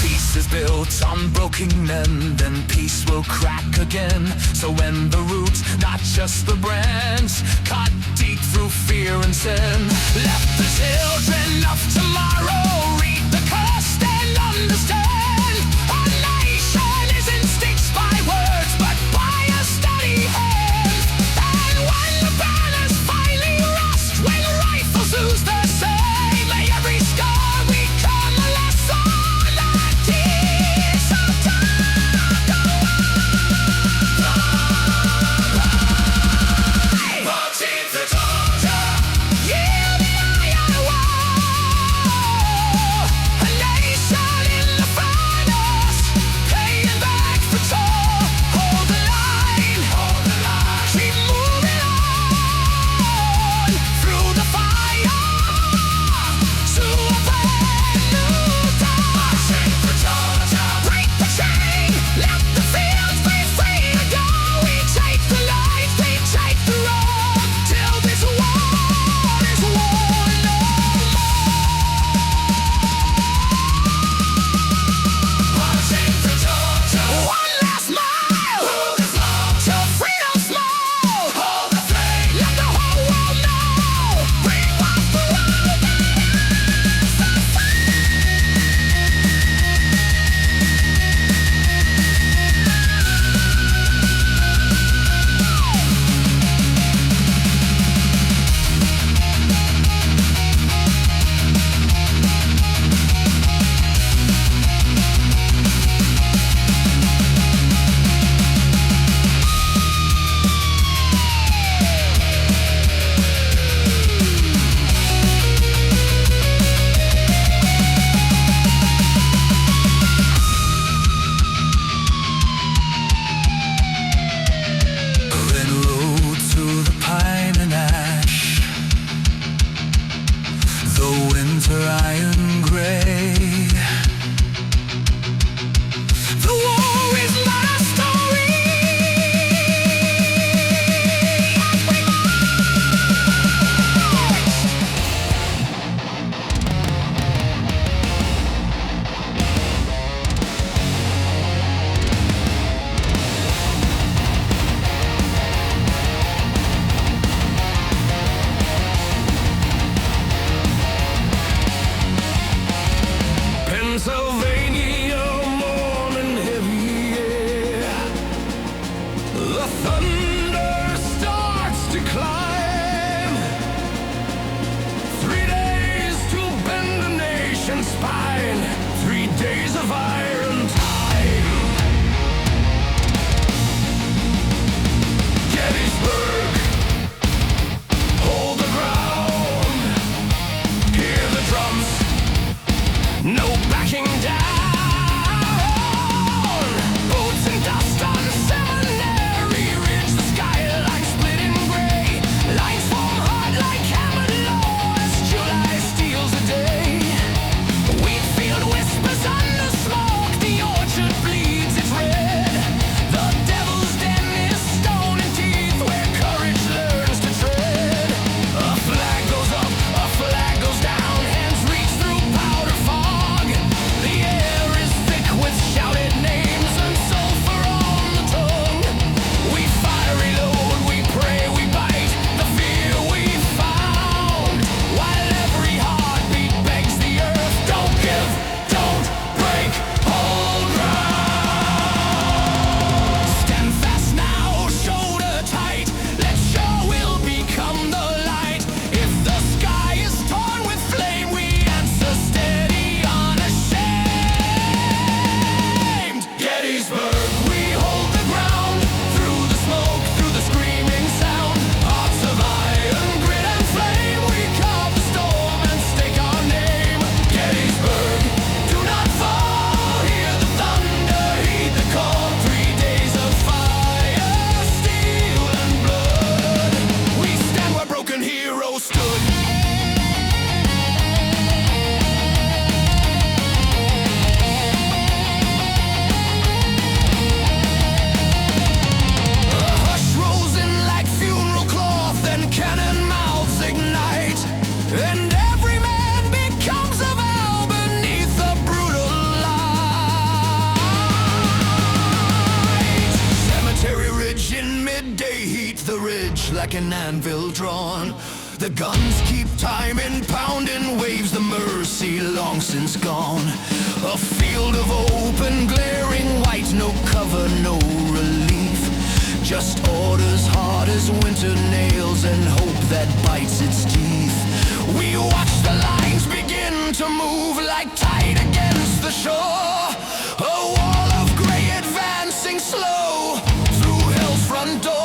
Speaker 2: Peace is built on broken men, then peace will crack again. So when the root, not just the branch, cut deep through fear and sin, left the children of tomorrow read the cost and understand. Our nation isn't stitched by words, but by a steady hand. And when the banners finally rust, when rifles lose their say, may every scar become a lesson that keeps our tongue away. Marching through Georgia, yield the iron wall. like an anvil drawn. The guns keep time in pounding waves, the mercy long since gone. A field of open glaring white, no cover, no relief. Just orders hard as winter nails and hope that bites its teeth. We watch the lines begin to move like tide against the shore. A wall of grey advancing slow through hell's front door.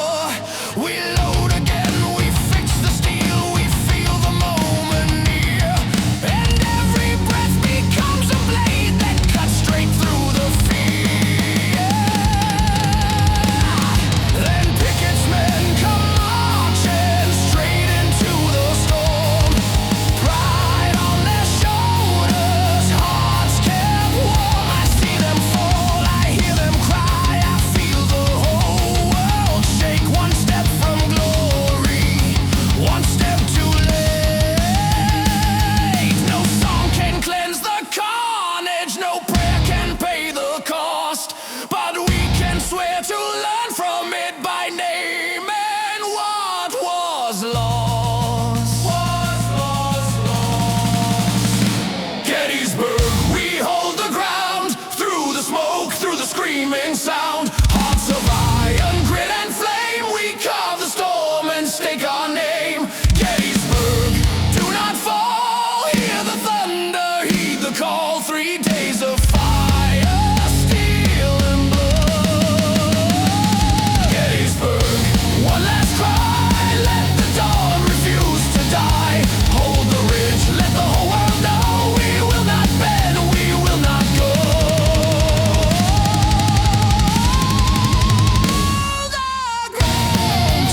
Speaker 2: We load again, we fix the steel, we feel the moment near. And every breath becomes a blade that cuts straight through the fear. Then Pickett's men come marching straight into the storm. Pride on their shoulders, hearts kept warm. I see them fall, I hear them cry, I feel the whole world shake. One step from glory, one step too late. No song can cleanse the carnage, no prayer can pay the cost. But we can swear to learn from it by name, and what was lost was lost. Gettysburg, we hold the ground, through the smoke, through the screaming sound. Hearts of iron, grit and flame, we carve the storm and stake our name. Gettysburg, do not fall, hear the thunder, heed the call. 3 days of fire, steel and blood. Gettysburg, one last cry, let the dawn refuse to die. Hold the ridge, let the whole world know we will not bend, we will not go. The ground.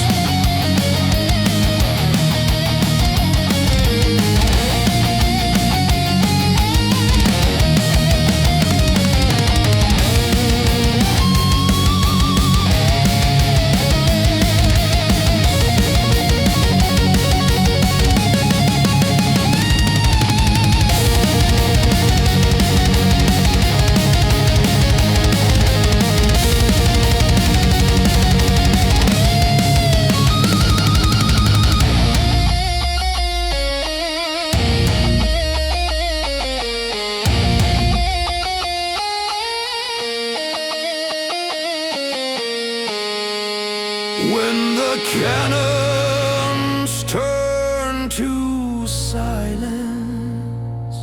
Speaker 2: When the cannons turn to silence,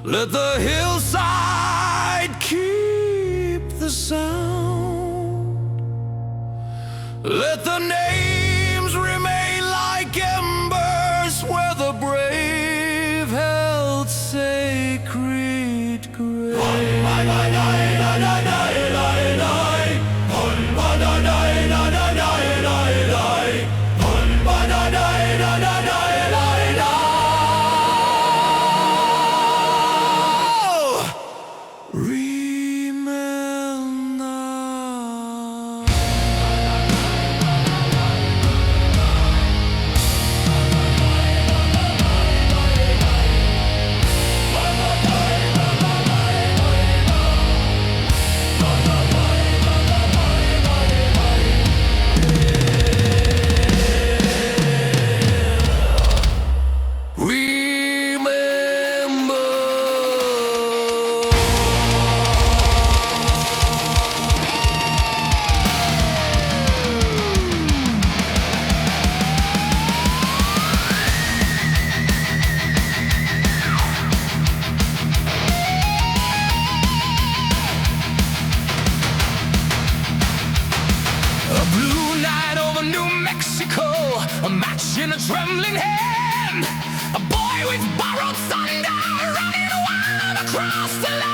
Speaker 2: let the hillside keep the sound. Let the names remain like embers where the brave held sacred graves. A match in a trembling hand, a boy with borrowed thunder running wild across the land.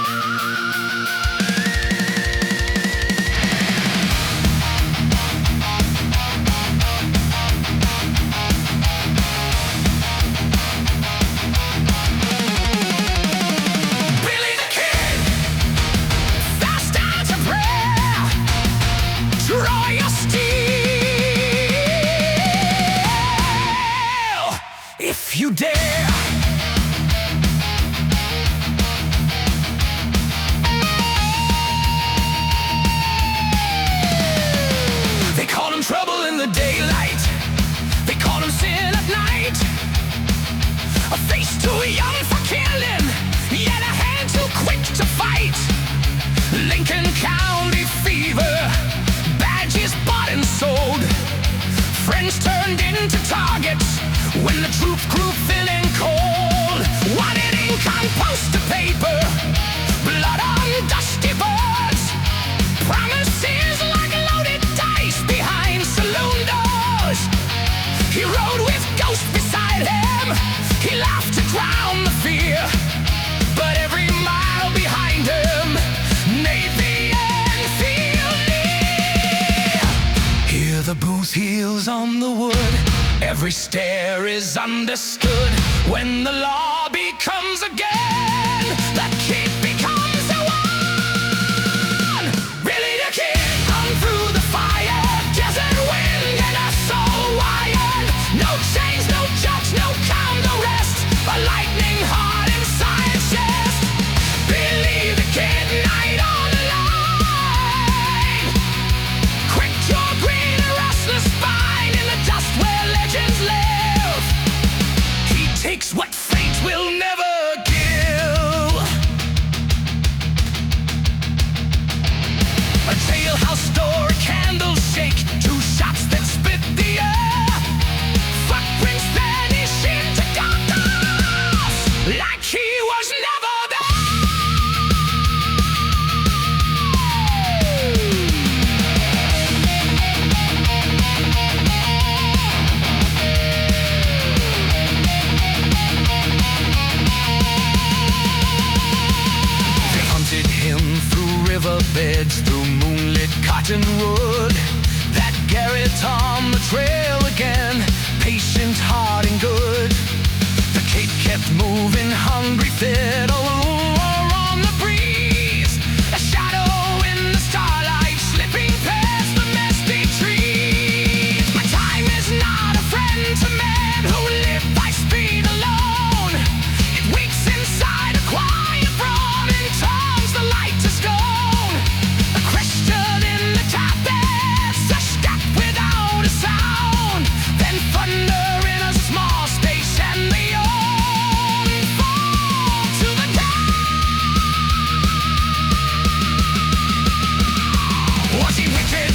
Speaker 2: Billy the Kid, fast out to prayer, draw your steel if you dare. county fever, badges bought and sold. Friends turned into targets when the truth grew thin and cold. Wanted ink on poster paper, blood on dusty boards, promises like loaded dice behind saloon doors. He rode with ghosts beside him, he laughed to drown the fear, but every mile behind him, Navy and field near. Hear the booth heels on the wood, every stare is understood. When the law becomes again, the kid becomes the one. Really the kid run through the fire, desert wind and a soul wired. No chains, no judge, no calm, no rest, a lightning heart inside his chest. Believe the kid, night on the line. Quick jaw, green, a restless spine in the dust where legends live. He takes what fate will never give. A jailhouse door, a candle shake, two shots that split the air. Footprints vanish into darkness, like he was never there. They hunted him through riverbeds, through moonlit cottonwood. That Garrett on the trail again, patient, hard and good. The kid kept moving, hungry, fit, a lure on the breeze. A shadow in the starlight, slipping past the misty trees. My time is not a friend to men who live by speed alone. It waits inside a quiet room and turns the light to stone. A question in the tablets, a step without a sound, then thunder in a small space and the own fall to the ground. Was he wicked?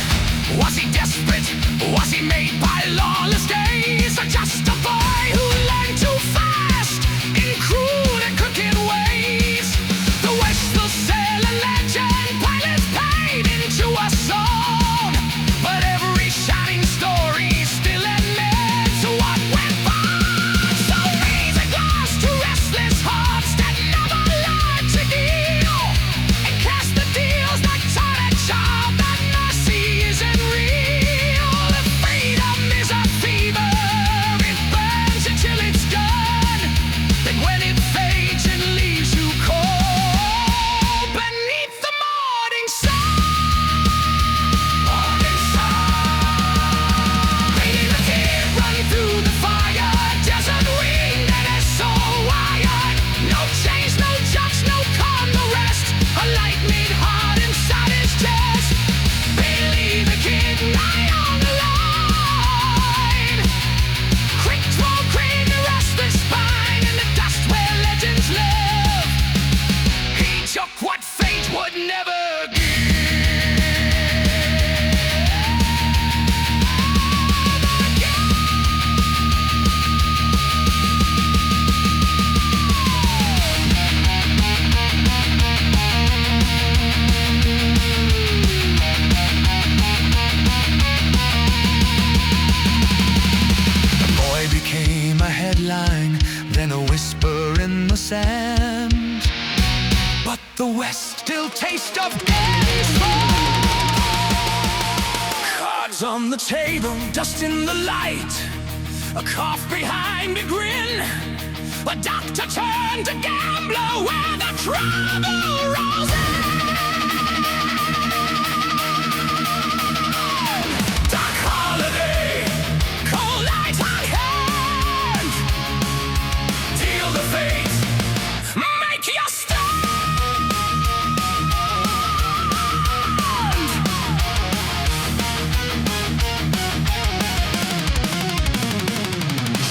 Speaker 2: Was he desperate? Was he made by lawless days? Or just a boy who learned too fast in cruel and crooked ways? The West will sail a legend, pilots paid into a song, but every shining story still admits what went wrong. So raise a glass to restless hearts that never learned to heal, and cast the deals that taught a child that mercy isn't real. If freedom is a fever, it burns until it's done. Then when it fades and leaves you cold beneath the morning sun. Morning sun. Really the kid run through the fire, desert wind and his soul wired. No chains, no judge, no calm, no rest, a lightning heart inside his chest. Believe the kid, night on the line. Quick draw, green, the restless spine in the dust where legends live. He took what fate would never give. The boy became a headline, then a whisper in the sand. But the West still tastes of Gettysburg. Cards on the table, dust in the light, a cough behind a grin. A doctor turned to gambler where the trouble rolls in. Dark holiday, cold light on hand. Deal the fate, make your stand.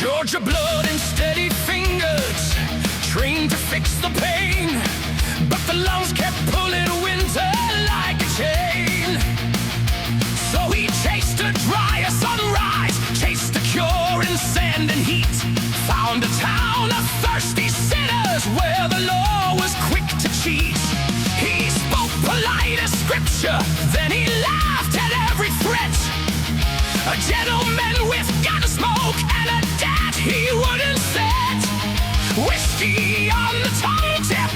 Speaker 2: Georgia blood and steady fingers, trained to fix the pain, but the lungs kept pulling winter like a scripture, then he laughed at every threat. A gentleman with gun smoke and a debt he wouldn't set. Whiskey on the tongue tip,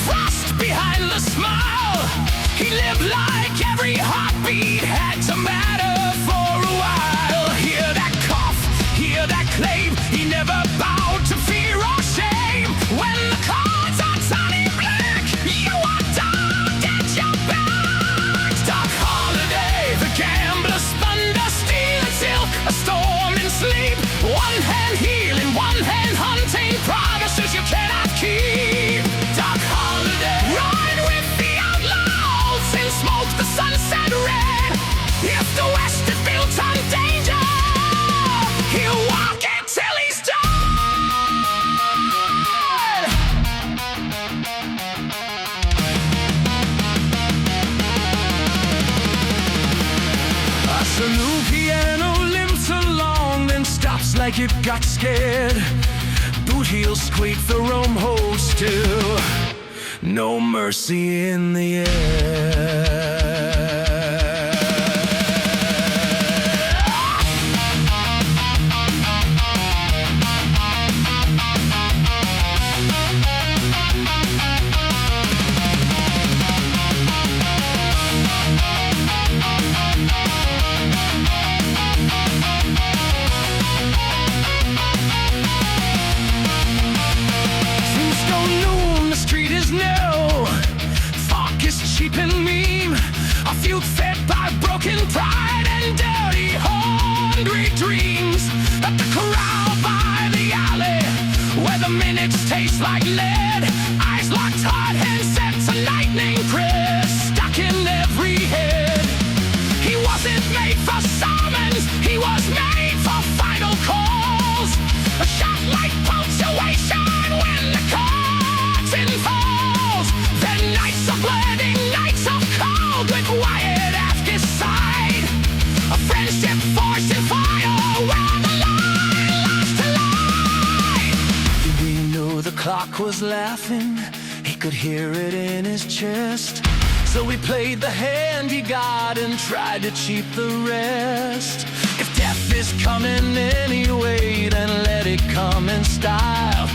Speaker 2: frost behind the smile. He lived like every heartbeat had to matter for a while. Hear that cough, hear that claim. He never bowed to fear or shame. When the cards are turning black, you are dogged at your back. Doc Holliday, the gambler's thunder, steel and silk, a storm in sleep. One hand healing, one hand hunting, promises you cannot keep. Doc Holliday, ride with the outlaws and smoke the sunset red. If the West is built on danger, he'll walk it till he's done. A saloon piano limps along, then stops like it got scared. Boot heels squeak, the Rome holds still. No mercy in the air. Tombstone noon, the street is new. Fog is cheap and meme. A few fed by broken pride and dirty, hungry dreams. At the corral by the alley, where the minutes taste like lead. Eyes locked hard, hands set to lightning crisp, stuck in every head. He wasn't made for summons, he was made for final calls. A shot like punctuation when the curtain falls. Then nights of bleeding, nights of cold, with Wyatt at his side. A friendship forged in fire where the line lost to light. He knew the clock was laughing, he could hear it in his chest. So he played the hand he got and tried to cheat the rest. If death is coming anyway, then let it come in style.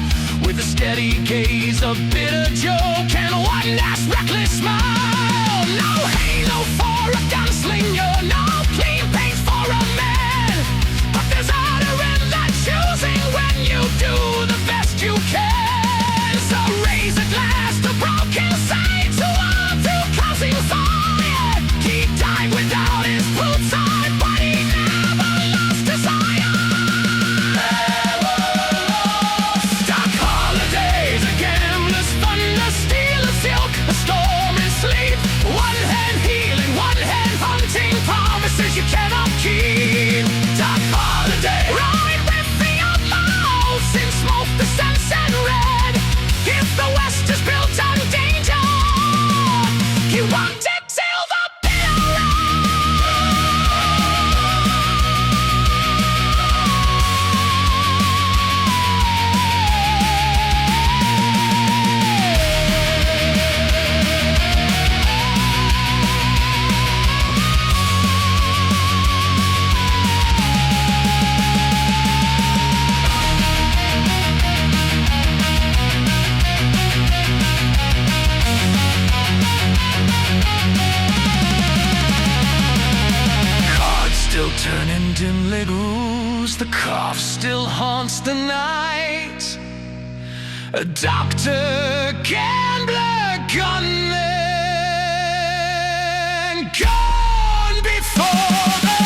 Speaker 2: With a steady gaze, a bitter joke, and one last reckless smile. No halo for a gunslinger, no clean paint for a man. But there's honor in that choosing when you do the best you can. So raise a glass to broken sight, to all through causing fire. He died without his boots on, but he never lost desire. Never lost. Doc Hollidays, a gambler's thunder, steel and silk, a storm and sleep. One hand healing, one hand hunting, promises you cannot keep. Doc Holliday, ride with the outlaws and smoke the sunset red. If the West is built on danger, you want it till the bitter still turning dimly ooze, the cough still haunts the night. A doctor, gambler, gunman, gone before the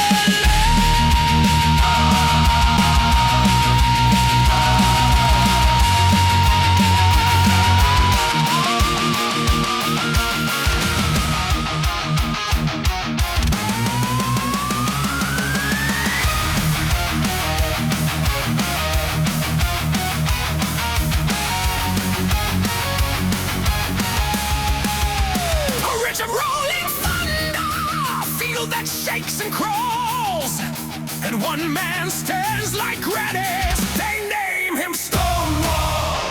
Speaker 2: of rolling thunder, field that shakes and crawls, and one man stands like granite. They name him Stonewall.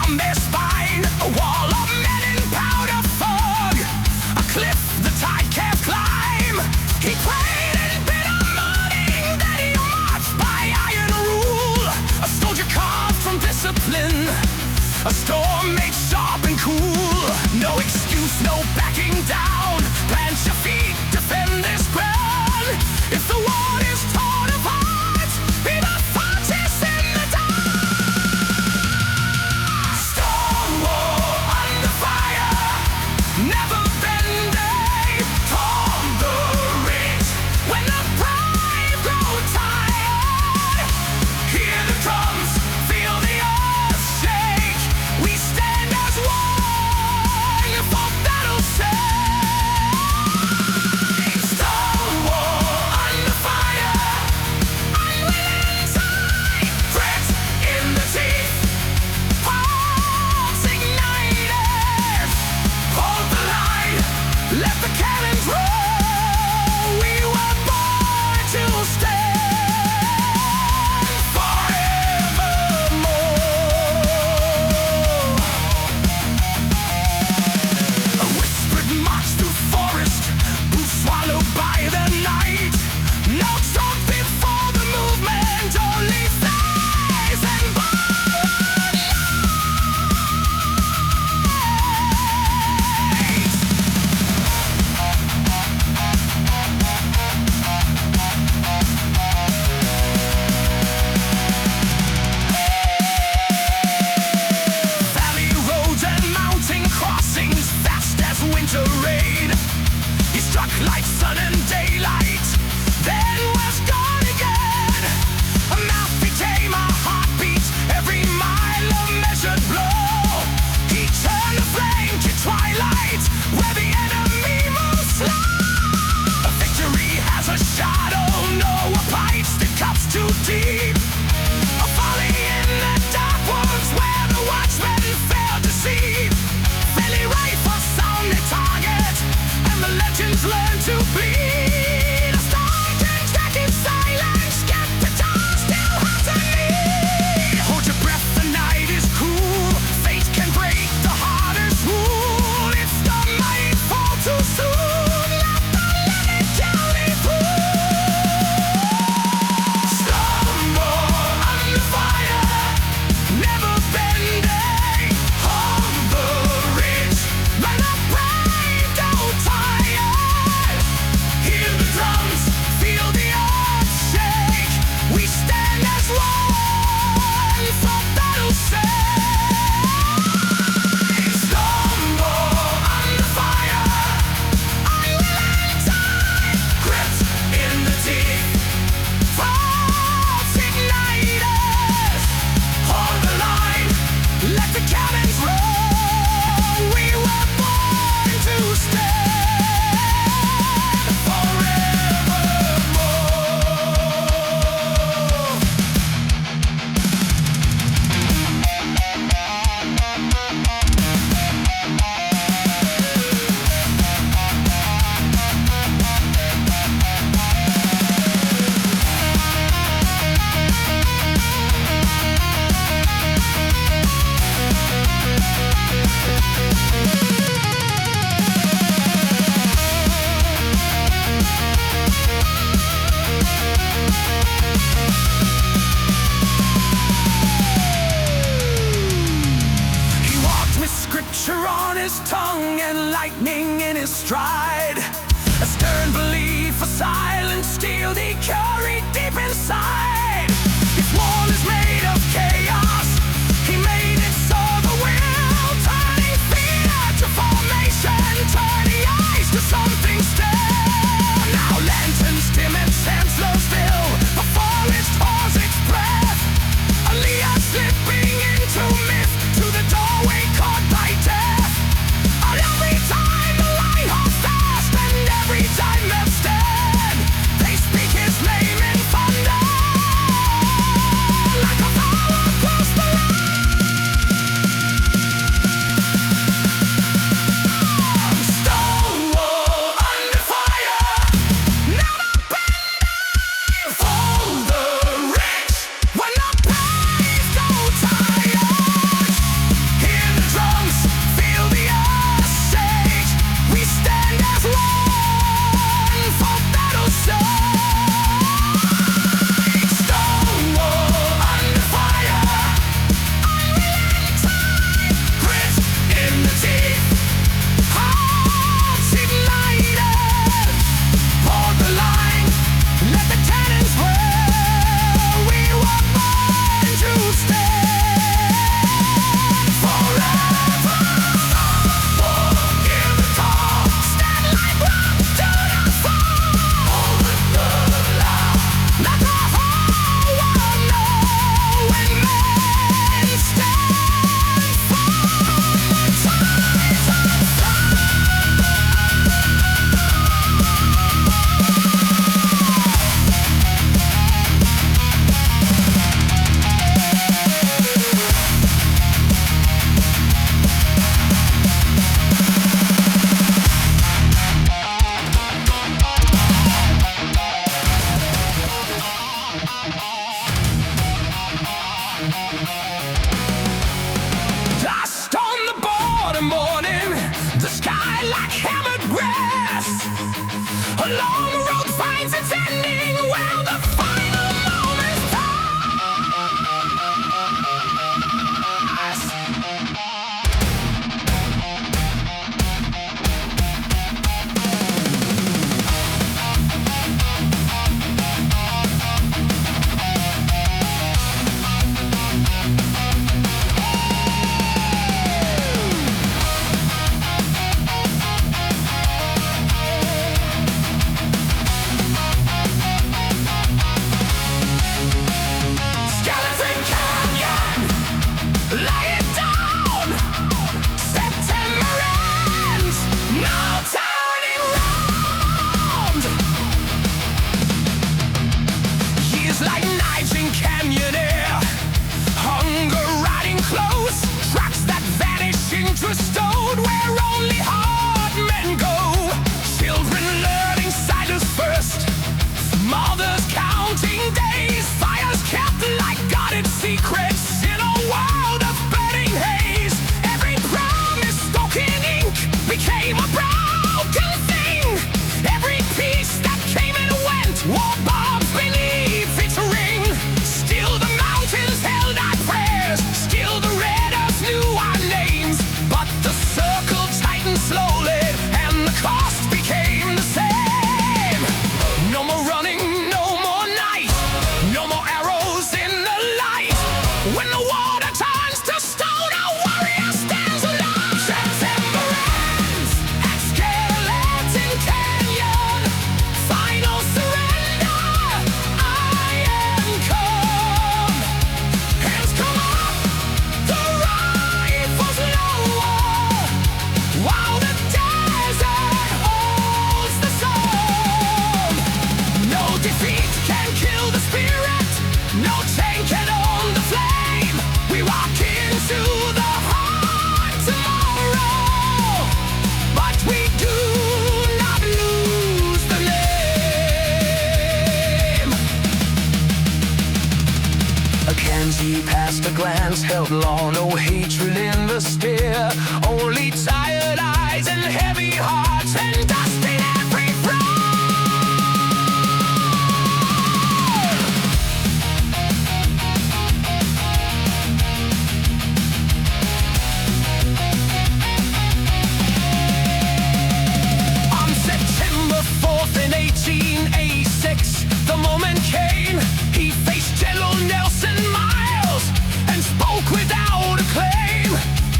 Speaker 2: down their spine. A wall of men in powder fog, a cliff the tide can't climb. He prayed in bitter mourning that he marched by iron rule. A soldier carved from discipline, a storm made sharp and cool. No excuse, no backing down. Plant your feet, defend this ground. If the world is torn apart, be the fortress in the dark. Storm wall under fire, never bending. Calm the rich when the brave grow tired. Hear the drums, feel the earth shake. We stand as one for battle's sake. Stone wall under fire, unwilling tide, threat in the teeth, pulse ignited. Hold the line, let the cannons roll. We were born to stand forevermore. A whispered march through forest, boots swallowed by the night. No talk before the movement, only flies and butterflies. Valley roads and mountain crossings, fast as winter rain. He struck like sun and daylight, then was gone again. A mouth became a heartbeat, every mile a measured blow. He turned the flame to twilight, where the enemy moves slow. A victory has a shadow, no one bites the cups too deep. A folly in the dark woods where the watchmen failed to see. Fairly rifles on the target, and the legends learn to bleed. A storm turns back in silence, kept the dawn still has a need. Hold your breath, the night is cool. Fate can break the hardest rule. If the mighty fall too soon, let the living carry through. Slumber under fire, never bending. On the ridge, when the brave don't tire. Hear the drums, feel the earth shake. We stand as one for battle's sake. Slumber under fire, unwilling tide, gripped in the teeth, thoughts ignited. Hold the line, let the cannons roll. We were born to stand forevermore. He walked with scripture on his tongue and lightning in his stride. A stern belief, a silent steel he carried deep inside. His wall is made of chaos, he made it so the will. Turning fear to formation, turning eyes to something still. Now lanterns dim in Chancellorsville, the forest holds its breath. Aaliyah slipping into myth, to the doorway caught by death. And every time the light holds fast, means it's ending. Well, the final moments pass. Stone where only hard men go. Children learning silence first. Mothers counting days. Fires kept like guarded secrets. In a world of burning haze, every promise stuck in ink became a broken thing. Every piece that came and went, war bombs beneath its ring. Still the mountains held our prayers. Still the raiders knew our names. But the circle tightened slowly, and the cost became the same. No more running, no more night, no more arrows in the light. When the water turns to stone, a warrior stands alone. September ends at Skeleton Canyon. Final surrender, I am come. Hands come up, the rifles lower, while the desert holds the soul. No defeat can kill the spirit, no chain can own the flame. We walk into the heart tomorrow, but we do not lose the name. A Kanzi past a glance held law, no hatred in the stare, only tired eyes and heavy hearts and dust in every front. On September 4th in 1886, the moment came. He faced General Nelson Miles and spoke without a claim.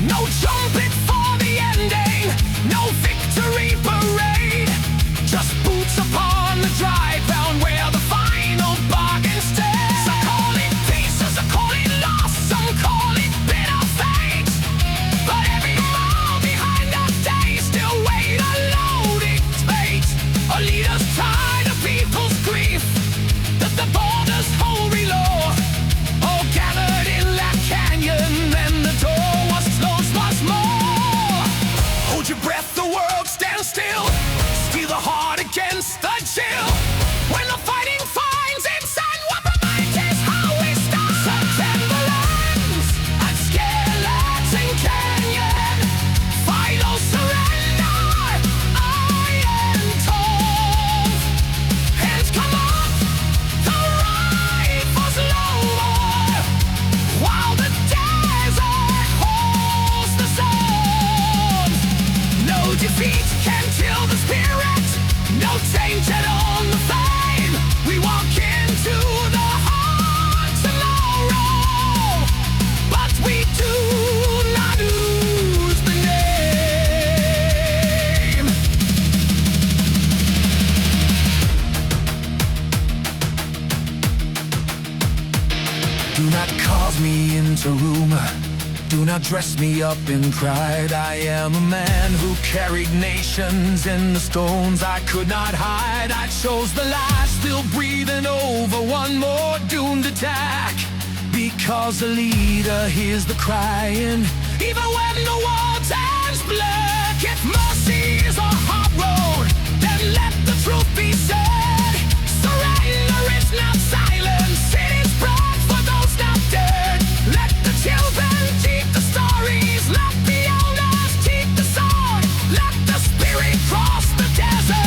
Speaker 2: No trumpet for the ending, no victory parade. Just boots upon the dry ground where the final bargain stands. Some call it peace, some call it loss, some call it bitter fate. But every mile behind that day still weighed a loaded fate. A leader's tired of people's grief, that the borders hold below. All gathered in that canyon, then the door was closed once more. Hold your breath, the world stands still. Steel the heart against the chill. When the fighting finds its end, what remains is how we start. September ends at Skeleton Canyon. Final surrender, I am told. Hands come up, the rifles lower, while the desert holds the soul. No defeat can kill the spirit, no change at on the flame. We walk into the heart tomorrow, but we do not lose the name. Do not cause me into rumor, do not dress me up in pride. I am a man who carried nations in the stones I could not hide. I chose the lie, still breathing over one more doomed attack. Because the leader hears the crying, even when the war turns black. If mercy is a hard road, then let the truth be said. Surrender is not silence, it is pride for those not dead. Let the children keep the stories, let the elders keep the sword. Let the spirit cross the desert.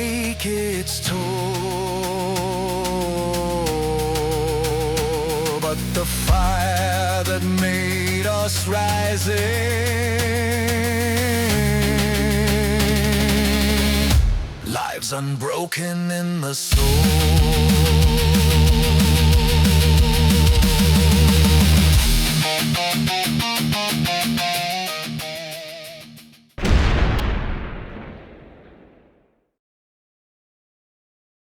Speaker 2: take its toll, but the fire that made us rising, lives unbroken in the soul.